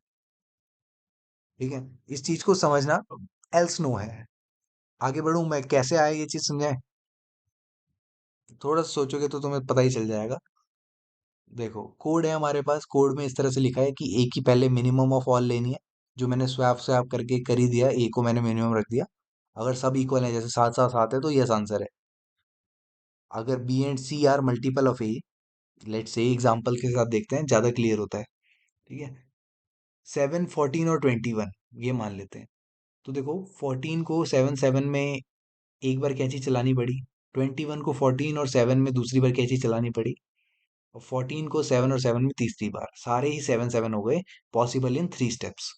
ठीक है, इस चीज को समझना, एल्स नो है। आगे बढ़ूं मैं, कैसे आए ये चीज समझाए? थोड़ा सा सोचोगे तो तुम्हें पता ही चल जाएगा। देखो, कोड है हमारे पास, कोड में इस तरह से लिखा है कि ए की पहले मिनिमम ऑफ ऑल लेनी है, जो मैंने स्वैप स्वैप करके कर ही दिया, ए को मैंने मिनिमम रख दिया। अगर सब इक्वल है, जैसे सात सात सात है, तो यस आंसर है। अगर B and C are multiple of A, let's say example के साथ देखते हैं, ज्यादा क्लियर होता है। ठीक है, सेवन, फोर्टीन और ट्वेंटी वन, ये मान लेते हैं। तो देखो, फोर्टीन को सेवन सेवन में एक बार कैंची चलानी पड़ी, ट्वेंटी वन को फोर्टीन और सेवन में दूसरी बार कैंची चलानी पड़ी, और फोर्टीन को सेवन और सेवन में तीसरी बार, सारे ही सेवन सेवन हो गए, पॉसिबल इन थ्री स्टेप्स।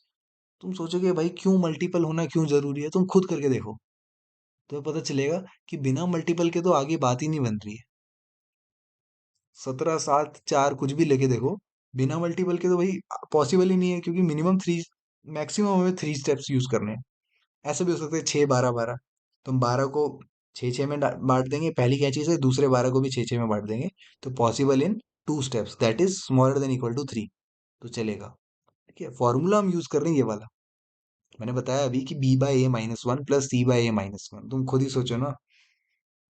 तुम सोचोगे भाई क्यों मल्टीपल होना क्यों जरूरी है, तुम खुद करके देखो, तुम्हें पता चलेगा कि बिना मल्टीपल के तो आगे बात ही नहीं बन रही है। सत्रह, सात, चार, कुछ भी लेके देखो, बिना मल्टीपल के तो भाई पॉसिबल ही नहीं है, क्योंकि मिनिमम थ्री, मैक्सिमम हमें थ्री स्टेप्स यूज करने हैं। ऐसे भी हो सकते हैं छः, बारह, बारह। तुम बारह को छः छः में बांट देंगे पहली कैंची से, दूसरे बारह को भी छः छः में बांट देंगे, तो possible in two steps, that is smaller than equal to three, तो चलेगा। ठीक है, फॉर्मूला हम यूज कर रहे हैं ये वाला। मैंने बताया अभी कि B by A minus one plus C by A minus one. तुम खुद ही सोचो ना,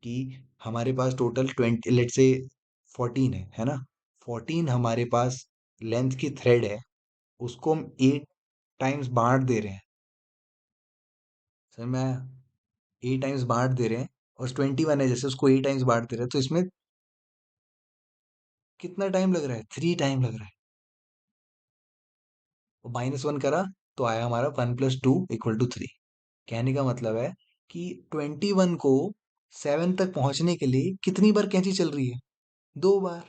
कि हमारे पास total twenty, let say fourteen है ना? फोर्टीन हमारे पास लेंथ की थ्रेड है, उसको हम एट टाइम्स बांट दे रहे हैं। सर मैं, ए टाइम्स बांट दे रहे हैं, और ट्वेंटी वन है, जैसे उसको ए टाइम्स बांट दे रहे हैं, तो इसमें कितना टाइम लग रहा है? थ्री टाइम लग रहा है। और माइनस वन करा, तो आया हमारा one plus two equal to three. कहने का मतलब है कि ट्वेंटी वन को सेवन तक पहुंचने के लिए कितनी बार कैंची चल रही है? दो बार।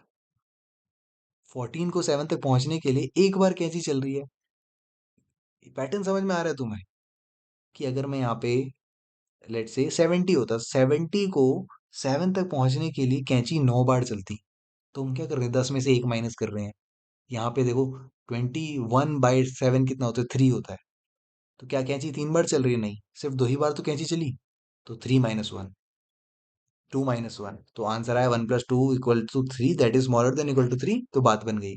फोर्टीन को सेवन तक पहुंचने के लिए एक बार कैंची चल रही है। पैटर्न समझ में आ रहा है तुम्हें? कि अगर मैं यहाँ पे, लेट से सेवेंटी होता, सेवेंटी को सेवन तक पहुंचने के लिए कैंची नौ बार चलती, तो हम क्या कर रहे हैं, दस में से एक माइनस कर रहे हैं। यहाँ पे देखो, ट्वेंटी वन बाई सेवन कितना होता है? थ्री होता है। तो क्या कैंची तीन बार चल रही है? नहीं, सिर्फ दो ही बार तो कैंची चली। तो three minus one, two minus one, तो आंसर आया one plus two equal to three, that is smaller than equal to three, तो बात बन गई।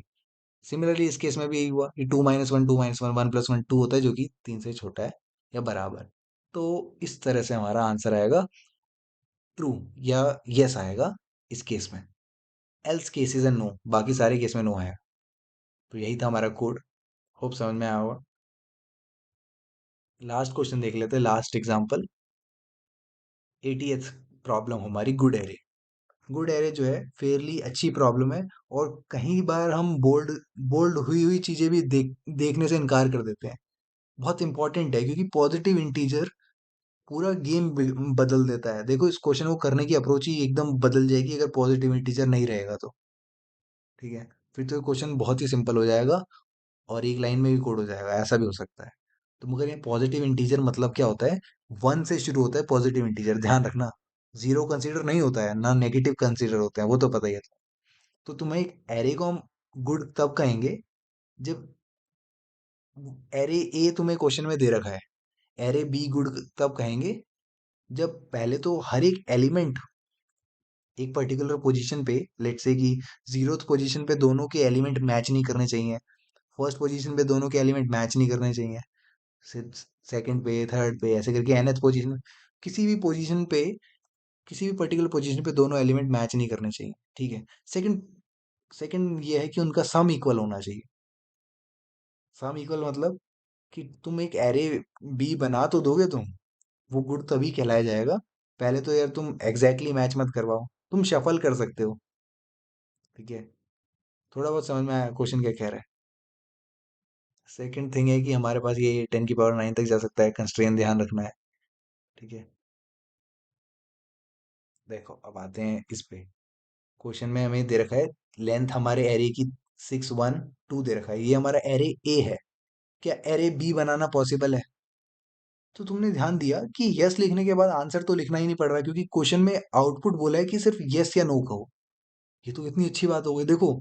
सिमिलरली इस केस में भी यही हुआ कि two minus one, one plus one two होता है, जो कि तीन से छोटा है या बराबर। तो इस तरह से हमारा आंसर आएगा ट्रू या यस आएगा इस केस में। एल्स केसेस एंड नो, बाकी सारे केस में नो आया। तो यही था हमारा कोड। होप समझ में आया होगा। लास्ट क्वेश्चन देख लेते हैं, लास्ट एग्जांपल। 80th प्रॉब्लम हमारी गुड एरे। गुड एरे जो है फेयरली अच्छी प्रॉब्लम है, और कहीं बार हम बोल्ड बोल्ड हुई हुई चीजें भी देखने से इनकार कर देते हैं। बहुत इंपॉर्टेंट है, क्योंकि पॉजिटिव इंटीजर पूरा गेम बदल देता है। देखो, इस क्वेश्चन को करने की अप्रोच ही एकदम बदल जाएगी अगर पॉजिटिव इंटीजर नहीं रहेगा तो। ठीक है, फिर तो क्वेश्चन बहुत ही सिंपल हो जाएगा, और एक लाइन में भी कोड हो जाएगा, ऐसा भी हो सकता है। तो मगर ये पॉजिटिव इंटीजर मतलब क्या होता है? वन से शुरू होता है पॉजिटिव इंटीजर, ध्यान रखना। जीरो कंसीडर नहीं होता है ना, नेगेटिव कंसीडर होते हैं, वो तो पता ही है। तो तुम्हें एक एरे को हम गुड तब कहेंगे जब एरे ए तुम्हें क्वेश्चन में दे रखा है। एरे बी गुड तब कहेंगे जब पहले तो हर एक एलिमेंट एक पर्टिकुलर पोजीशन पे, लेट से कि जीरोथ पोजीशन पे दोनों के एलिमेंट मैच नहीं करने चाहिए, फर्स्ट पोजीशन पे दोनों के एलिमेंट मैच नहीं करने चाहिए, सेकंड पे, थर्ड पे, ऐसे करके nth पोजीशन, किसी भी पोजीशन पे, किसी भी पर्टिकुलर पोजीशन पे दोनों एलिमेंट मैच नहीं करने चाहिए। ठीक है, सेकंड सेकंड ये है कि उनका सम इक्वल होना चाहिए। सम इक्वल मतलब कि तुम एक एरे बी बना तो दोगे तुम, वो गुड तभी कहलाया जाएगा। पहले तो यार तुम एग्जैक्टली मैच मत करवाओ, तुम शफल कर सकते हो। ठीक है, थोड़ा बहुत समझ में आया क्वेश्चन क्या कह रहा है? सेकंड थिंग है कि हमारे पास ये 10 की पावर 9 तक जा सकता है, कंस्ट्रेन ध्यान रखना है। ठीक है, देखो अब आते हैं इस पे। क्वेश्चन में हमें दे रखा है लेंथ हमारे एरे की 6 1 2 दे रखा है, ये हमारा एरे ए है। क्या एरे बी बनाना पॉसिबल है? तो तुमने ध्यान दिया कि यस लिखने के बाद आंसर तो लिखना ही नहीं पड़ रहा, क्योंकि क्वेश्चन में आउटपुट बोला है कि सिर्फ यस या नो कहो। ये तो इतनी अच्छी बात हो गई। देखो,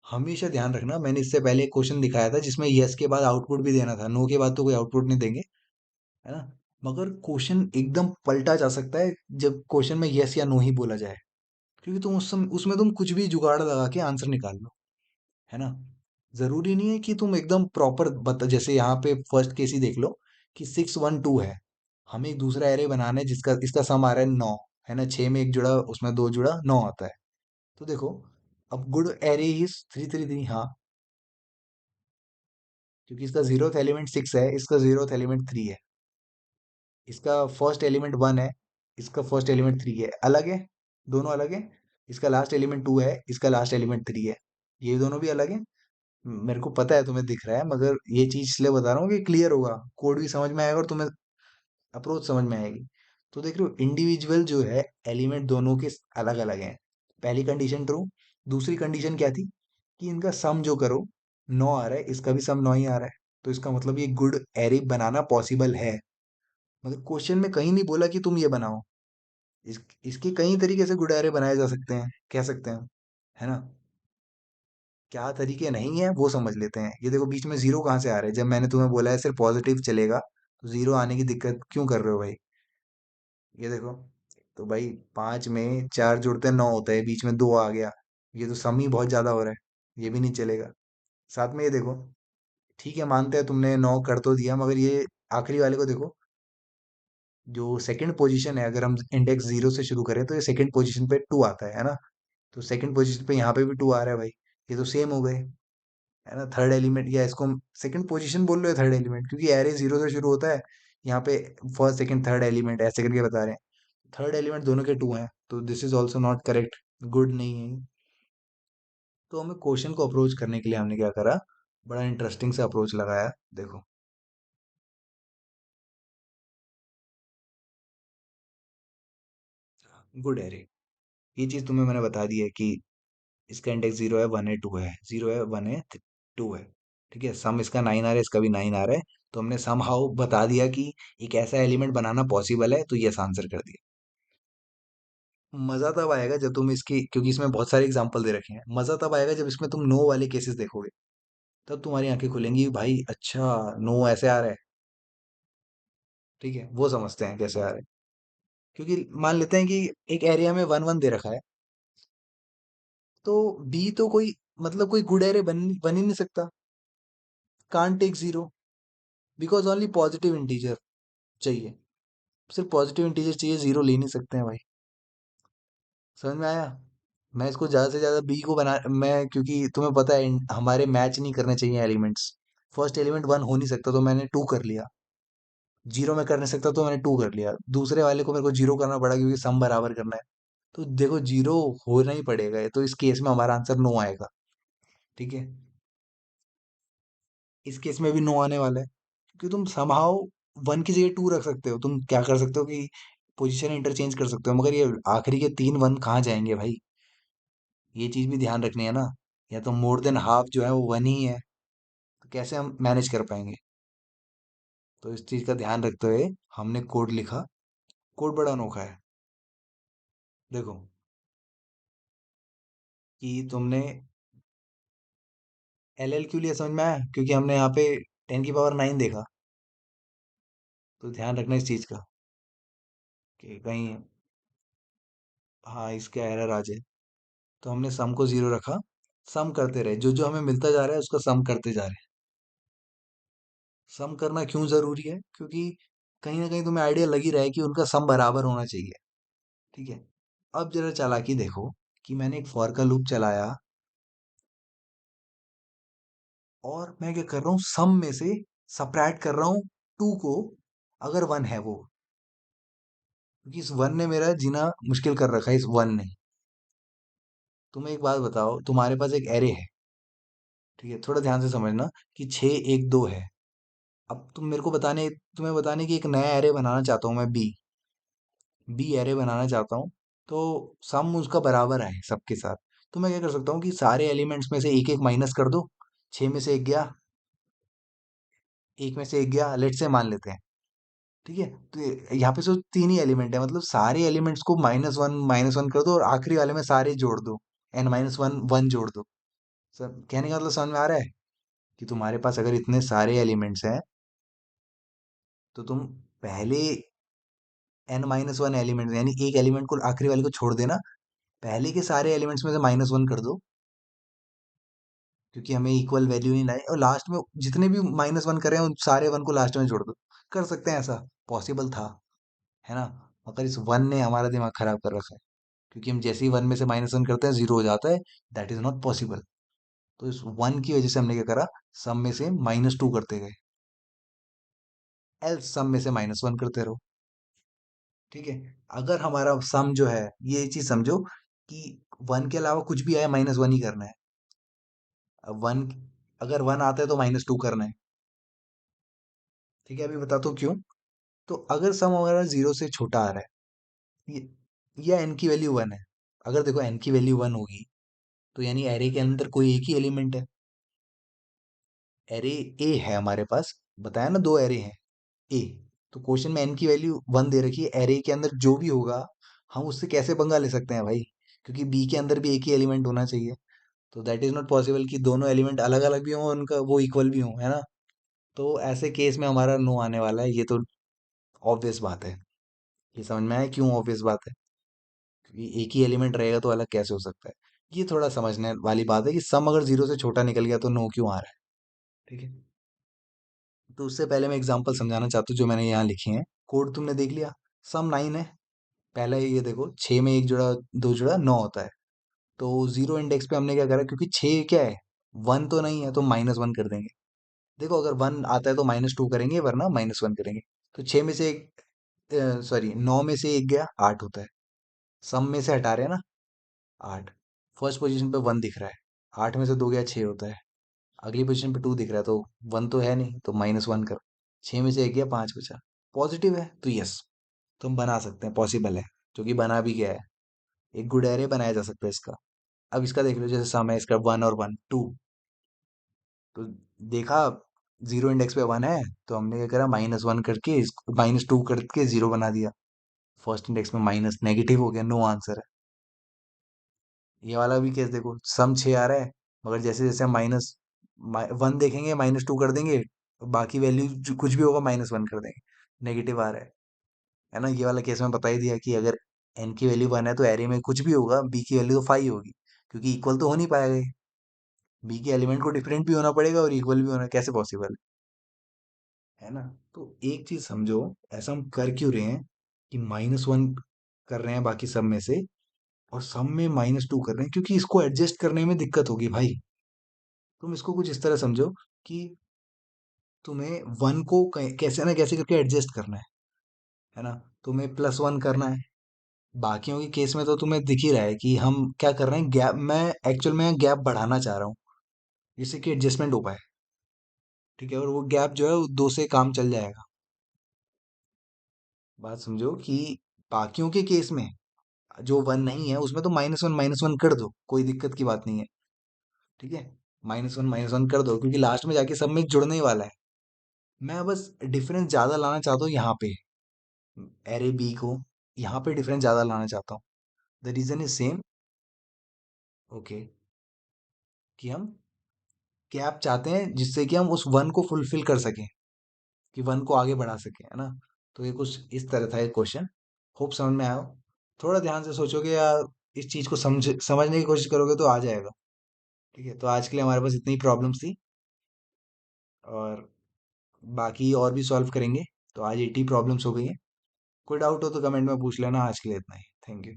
हमेशा ध्यान रखना, मैंने इससे पहले एक क्वेश्चन दिखाया था जिसमें यस के बाद आउटपुट भी देना था, नो के बाद तो कोई आउटपुट नहीं देंगे, है ना। मगर क्वेश्चन एकदम पलटा जा सकता है जब क्वेश्चन में यस या नो ही बोला जाए, क्योंकि तुम उसमें तुम कुछ भी जुगाड़ लगा के आंसर निकाल लो, है ना। जरूरी नहीं है कि तुम एकदम प्रॉपर बता, जैसे यहाँ पे फर्स्ट केस ही देख लो कि 6 1 2 है। हमें एक दूसरा एरे बनाना है जिसका इसका सम आ रहा है 9, है ना। 6 में एक जुड़ा, उसमें दो जुड़ा, 9 आता है। तो देखो, अब गुड एरे इज 3 3 3, हाँ, क्योंकि इसका जीरोथ एलिमेंट 6 है, इसका जीरोथ एलिमेंट 3 है। इसका फर्स्ट एलिमेंट 1 है, इसका फर्स्ट एलिमेंट 3 है, अलग है, दोनों अलग है। इसका लास्ट एलिमेंट 2 है, इसका लास्ट एलिमेंट 3 है, ये दोनों भी अलग है। मेरे को पता है तुम्हें दिख रहा है, मगर ये चीज इसलिए बता रहा हूँ कि क्लियर होगा, कोड भी समझ में आएगा और तुम्हें अप्रोच समझ में आएगी। तो देख रहे हो, इंडिविजुअल जो है एलिमेंट दोनों के अलग अलग हैं। पहली कंडीशन ट्रू। दूसरी कंडीशन क्या थी कि इनका सम जो करो 9 आ रहा है, इसका भी सम 9 ही आ रहा है। तो इसका मतलब ये गुड एरे बनाना पॉसिबल है। मगर क्वेश्चन में कहीं नहीं बोला कि तुम ये बनाओ। इसके कई तरीके से गुड एरे बनाए जा सकते हैं, कह सकते हैं, है ना। क्या तरीके नहीं है वो समझ लेते हैं। ये देखो, बीच में जीरो कहाँ से आ रहा है, जब मैंने तुम्हें बोला है सिर्फ पॉजिटिव चलेगा, तो जीरो आने की दिक्कत क्यों कर रहे हो भाई। ये देखो, तो भाई 5 में 4 जुड़ते 9 होता है, बीच में 2 आ गया, ये तो सम ही बहुत ज्यादा हो रहा है, ये भी नहीं चलेगा। साथ में ये देखो, ठीक है मानते हैं तुमने 9 कर तो दिया, मगर ये आखिरी वाले को देखो, जो सेकंड पोजीशन है, अगर हम इंडेक्स 0 से शुरू करें तो ये सेकंड पोजीशन पे 2 आता है ना। तो सेकंड पोजीशन पे यहाँ पे भी 2 आ रहा है भाई, ये तो सेम हो गए, है ना। थर्ड एलिमेंट, या इसको हम सेकंड पोजीशन बोल रहे हो, थर्ड एलिमेंट, क्योंकि एरे 0 से शुरू होता है। यहाँ पे फर्स्ट सेकंड थर्ड एलिमेंट ऐसे करके बता रहे हैं। थर्ड एलिमेंट दोनों के 2 हैं, तो this is also not correct, good नहीं है। तो हमें क्वेश्चन को अप्रोच करने के लिए हमने क्या करा, बड़ा इंटरेस्टिंग से अप्रोच लगाया। देखो, गुड एरे, ये चीज तुम्हें मैंने बता दी है कि इसका इंडेक्स 0 है, 1 है, 2 है, 0 है, 1 है, 2 है। ठीक है, सम इसका 9 आ रहा है, इसका भी 9 आ रहा है। तो हमने सम हाउ बता दिया कि एक ऐसा एलिमेंट बनाना पॉसिबल है, तो यस आंसर कर दिया। मजा तब आएगा जब तुम इसकी, क्योंकि इसमें बहुत सारे एग्जांपल दे रखे हैं, मजा तब आएगा जब इसमें तुम नो वाले केसेस देखोगे। तब तुम्हारी आंखें खुलेंगी, भाई अच्छा, नो ऐसे आ रहा है। ठीक है, वो समझते हैं कैसे आ रहा है। क्योंकि मान लेते हैं कि एक एरिया में 1 1 दे रखा है, तो बी तो कोई, मतलब कोई गुड एरे बन ही नहीं सकता। Can't take zero, because only positive integer चाहिए। सिर्फ पॉजिटिव इंटीजर चाहिए, जीरो ले नहीं सकते हैं भाई। समझ में आया। मैं इसको ज्यादा से ज्यादा बी को बना, मैं, क्योंकि तुम्हें पता है हमारे मैच नहीं करने चाहिए एलिमेंट्स। फर्स्ट एलिमेंट 1 हो नहीं सकता, तो मैंने 2 कर लिया। जीरो में कर नहीं सकता, तो मैंने 2 कर लिया। दूसरे वाले को मेरे को जीरो करना पड़ा, क्योंकि सम बराबर करना है। तो देखो, जीरो होना ही पड़ेगा, ये तो इस केस में हमारा आंसर नो आएगा। ठीक है, इस केस में भी नो आने वाला है, क्योंकि तुम समहाउ 1 की जगह 2 रख सकते हो। तुम क्या कर सकते हो कि पोजीशन इंटरचेंज कर सकते हो, मगर ये आखिरी के 3 1 कहाँ जाएंगे भाई। ये चीज भी ध्यान रखनी है ना। या तो मोर देन हाफ जो है वो 1 ही है, तो कैसे हम मैनेज कर पाएंगे। तो इस चीज का ध्यान रखते हुए हमने कोड लिखा। कोड बड़ा अनोखा है। देखो, कि तुमने एल एल क्यों लिया, समझ में आया, क्योंकि हमने यहाँ पे 10 की पावर 9 देखा। तो ध्यान रखना इस चीज का, कि कहीं, हाँ, इसका एरर आ जाए। तो हमने सम को 0 रखा, सम करते रहे, जो जो हमें मिलता जा रहा है उसका सम करते जा रहे हैं। सम करना क्यों जरूरी है, क्योंकि कहीं ना कहीं तुम्हें आइडिया लग ही रहा है कि उनका सम बराबर होना चाहिए। ठीक है, अब जरा चालाकी देखो, कि मैंने एक फॉर का लूप चलाया, और मैं क्या कर रहा हूँ, सम में से सबट्रैक्ट कर रहा हूँ 2 को, अगर 1 है वो, क्योंकि इस 1 ने मेरा जीना मुश्किल कर रखा है, इस 1 ने। तुम एक बात बताओ, तुम्हारे पास एक एरे है, ठीक है, थोड़ा ध्यान से समझना कि 6 1 2 है। अब तुम्हें बताने की एक नया एरे बनाना चाहता हूँ मैं, बी एरे बनाना चाहता हूँ। तो सम उसका बराबर है सबके साथ। तो मैं क्या कर सकता हूँ कि सारे एलिमेंट्स में से एक एक माइनस कर दो। 6 में से 1 गया, 1 में से 1 गया, लेट से मान लेते हैं। ठीक है, तो यहाँ पे सिर्फ 3 ही एलिमेंट है, मतलब सारे एलिमेंट्स को माइनस वन कर दो और आखिरी वाले में सारे जोड़ दो। n-1 1 जोड़ दो। सर कहने का मतलब समझ में आ रहा है कि तुम्हारे पास अगर इतने सारे एलिमेंट्स हैं तो तुम पहले n-1 एलिमेंट यानी एक एलिमेंट को आखिरी वाले को छोड़ देना, पहले के सारे एलिमेंट्स में से -1 कर दो, क्योंकि हमें इक्वल वैल्यू नहीं लाए, और लास्ट में जितने भी -1 करे हैं उन सारे 1 को लास्ट में जोड़ दो। कर सकते हैं ऐसा, पॉसिबल था, है ना। मगर इस 1 ने हमारा दिमाग खराब कर रखा है, क्योंकि हम जैसे ही 1 में से -1 करते हैं 0 हो जाता है। That is not possible. तो इस 1 की वजह से हमने क्या करा, सम में से -2 करते गए, एल्स सम में से -1 करते रहो। ठीक है, अगर हमारा सम जो है, ये चीज समझो कि 1 के अलावा कुछ भी आया -1 ही करना है। अब 1, अगर 1 आता है तो -2 करना है। ठीक है, अभी बताता हूँ क्यों। तो अगर सम हमारा 0 से छोटा आ रहा है, या n की वैल्यू 1 है, अगर देखो n की वैल्यू 1 होगी तो यानी एरे के अंदर कोई एक ही एलिमेंट है। एरे ए है हमारे पास, बताया ना, 2 एरे हैं ए। तो क्वेश्चन में n की वैल्यू 1 दे रखी है, एरे के अंदर जो भी होगा हम उससे कैसे पंगा ले सकते हैं भाई, क्योंकि बी के अंदर भी एक ही एलिमेंट होना चाहिए। तो दैट इज नॉट पॉसिबल कि दोनों एलिमेंट अलग अलग भी हों, उनका वो इक्वल भी हो, है ना। तो ऐसे केस में हमारा नो आने वाला है, ये तो ऑब्वियस बात है। ये समझ में आया क्यों ऑब्वियस बात है, क्योंकि एक ही एलिमेंट रहेगा तो अलग कैसे हो सकता है। ये थोड़ा समझने वाली बात है कि सम अगर 0 से छोटा निकल गया तो नो क्यों आ रहा है। ठीक है, तो उससे पहले मैं एग्जांपल समझाना चाहता हूँ जो मैंने यहाँ लिखे हैं। कोड तुमने देख लिया, सम 9 है। पहला ये देखो, 6 में 1 जुड़ा 2 जुड़ा 9 होता है। तो 0 इंडेक्स पे हमने क्या करा, क्योंकि 6 क्या है, 1 तो नहीं है, तो -1 कर देंगे। देखो अगर 1 आता है तो -2 करेंगे, वरना -1 करेंगे। तो 6 में से एक, सॉरी 9 में से 1 गया, 8 होता है। सम में से हटा रहे हैं ना, 8। फर्स्ट पोजीशन पे 1 दिख रहा है, 8 में से 2 गया, 6 होता है। अगली पोजीशन पे 2 दिख रहा है, तो 1 तो है नहीं, तो -1 कर। 6 में से 1 गया, 5 बचा। पॉजिटिव है तो यस, तुम बना सकते हैं, पॉसिबल है, जो कि बना भी गया है। एक गुड एरे बनाया जा सकता है इसका। अब इसका देख लो, जैसे सम है इसका 1 और 1 2। तो देखा, 0 इंडेक्स पे 1 है, तो हमने क्या करा, -1 करके -2 करके 0 बना दिया। फर्स्ट इंडेक्स में माइनस, नेगेटिव हो गया, नो आंसर है। ये वाला भी केस देखो, सम 6 आ रहा है, मगर जैसे जैसे हम -1 देखेंगे -2 कर देंगे, बाकी वैल्यू कुछ भी होगा -1 कर देंगे, नेगेटिव आ रहा है ना। ये वाला केस में बता ही दिया कि अगर n की वैल्यू 1 है तो एरे में कुछ भी होगा, b की वैल्यू तो 5 होगी, क्योंकि इक्वल तो हो नहीं पाएगा ये। b के एलिमेंट को डिफरेंट भी होना पड़ेगा और इक्वल भी होना, कैसे पॉसिबल है ना। तो एक चीज समझो, ऐसा हम कर क्यों रहे हैं कि -1 कर रहे हैं बाकी सब में से, और सब में -2 कर रहे हैं, क्योंकि इसको एडजस्ट करने में दिक्कत होगी भाई। तुम इसको कुछ इस तरह समझो कि तुम्हें 1 को कैसे ना कैसे करके एडजस्ट करना है ना। तुम्हें +1 करना है। बाकियों के केस में तो तुम्हें दिख ही रहा है कि हम क्या कर रहे हैं, गैप, मैं एक्चुअल में गैप बढ़ाना चाह रहा हूँ, जिससे कि एडजस्टमेंट हो पाए। ठीक है, और वो गैप जो है वो 2 से काम चल जाएगा। बात समझो कि बाकियों के केस में जो 1 नहीं है उसमें तो -1 कर दो, कोई दिक्कत की बात नहीं है। ठीक है, -1 कर दो, क्योंकि लास्ट में जाके सब में जुड़ने ही वाला है। मैं बस डिफरेंस ज्यादा लाना चाहता हूँ यहाँ पे, एरे बी को यहाँ पे डिफरेंस ज्यादा लाना चाहता हूँ। The reason is same. Okay, कि हम गैप चाहते हैं जिससे कि हम उस 1 को फुलफिल कर सकें, कि 1 को आगे बढ़ा सकें, है ना। तो ये कुछ इस तरह था ये क्वेश्चन। होप समझ में आया हो। थोड़ा ध्यान से सोचोगे या इस चीज को समझने की कोशिश करोगे तो आ जाएगा। ठीक है, तो आज के लिए हमारे पास इतनी प्रॉब्लम्स थी, और बाकी और भी सॉल्व करेंगे। तो आज 80 प्रॉब्लम्स हो गई हैं। कोई डाउट हो तो कमेंट में पूछ लेना। आज के लिए इतना ही, थैंक यू।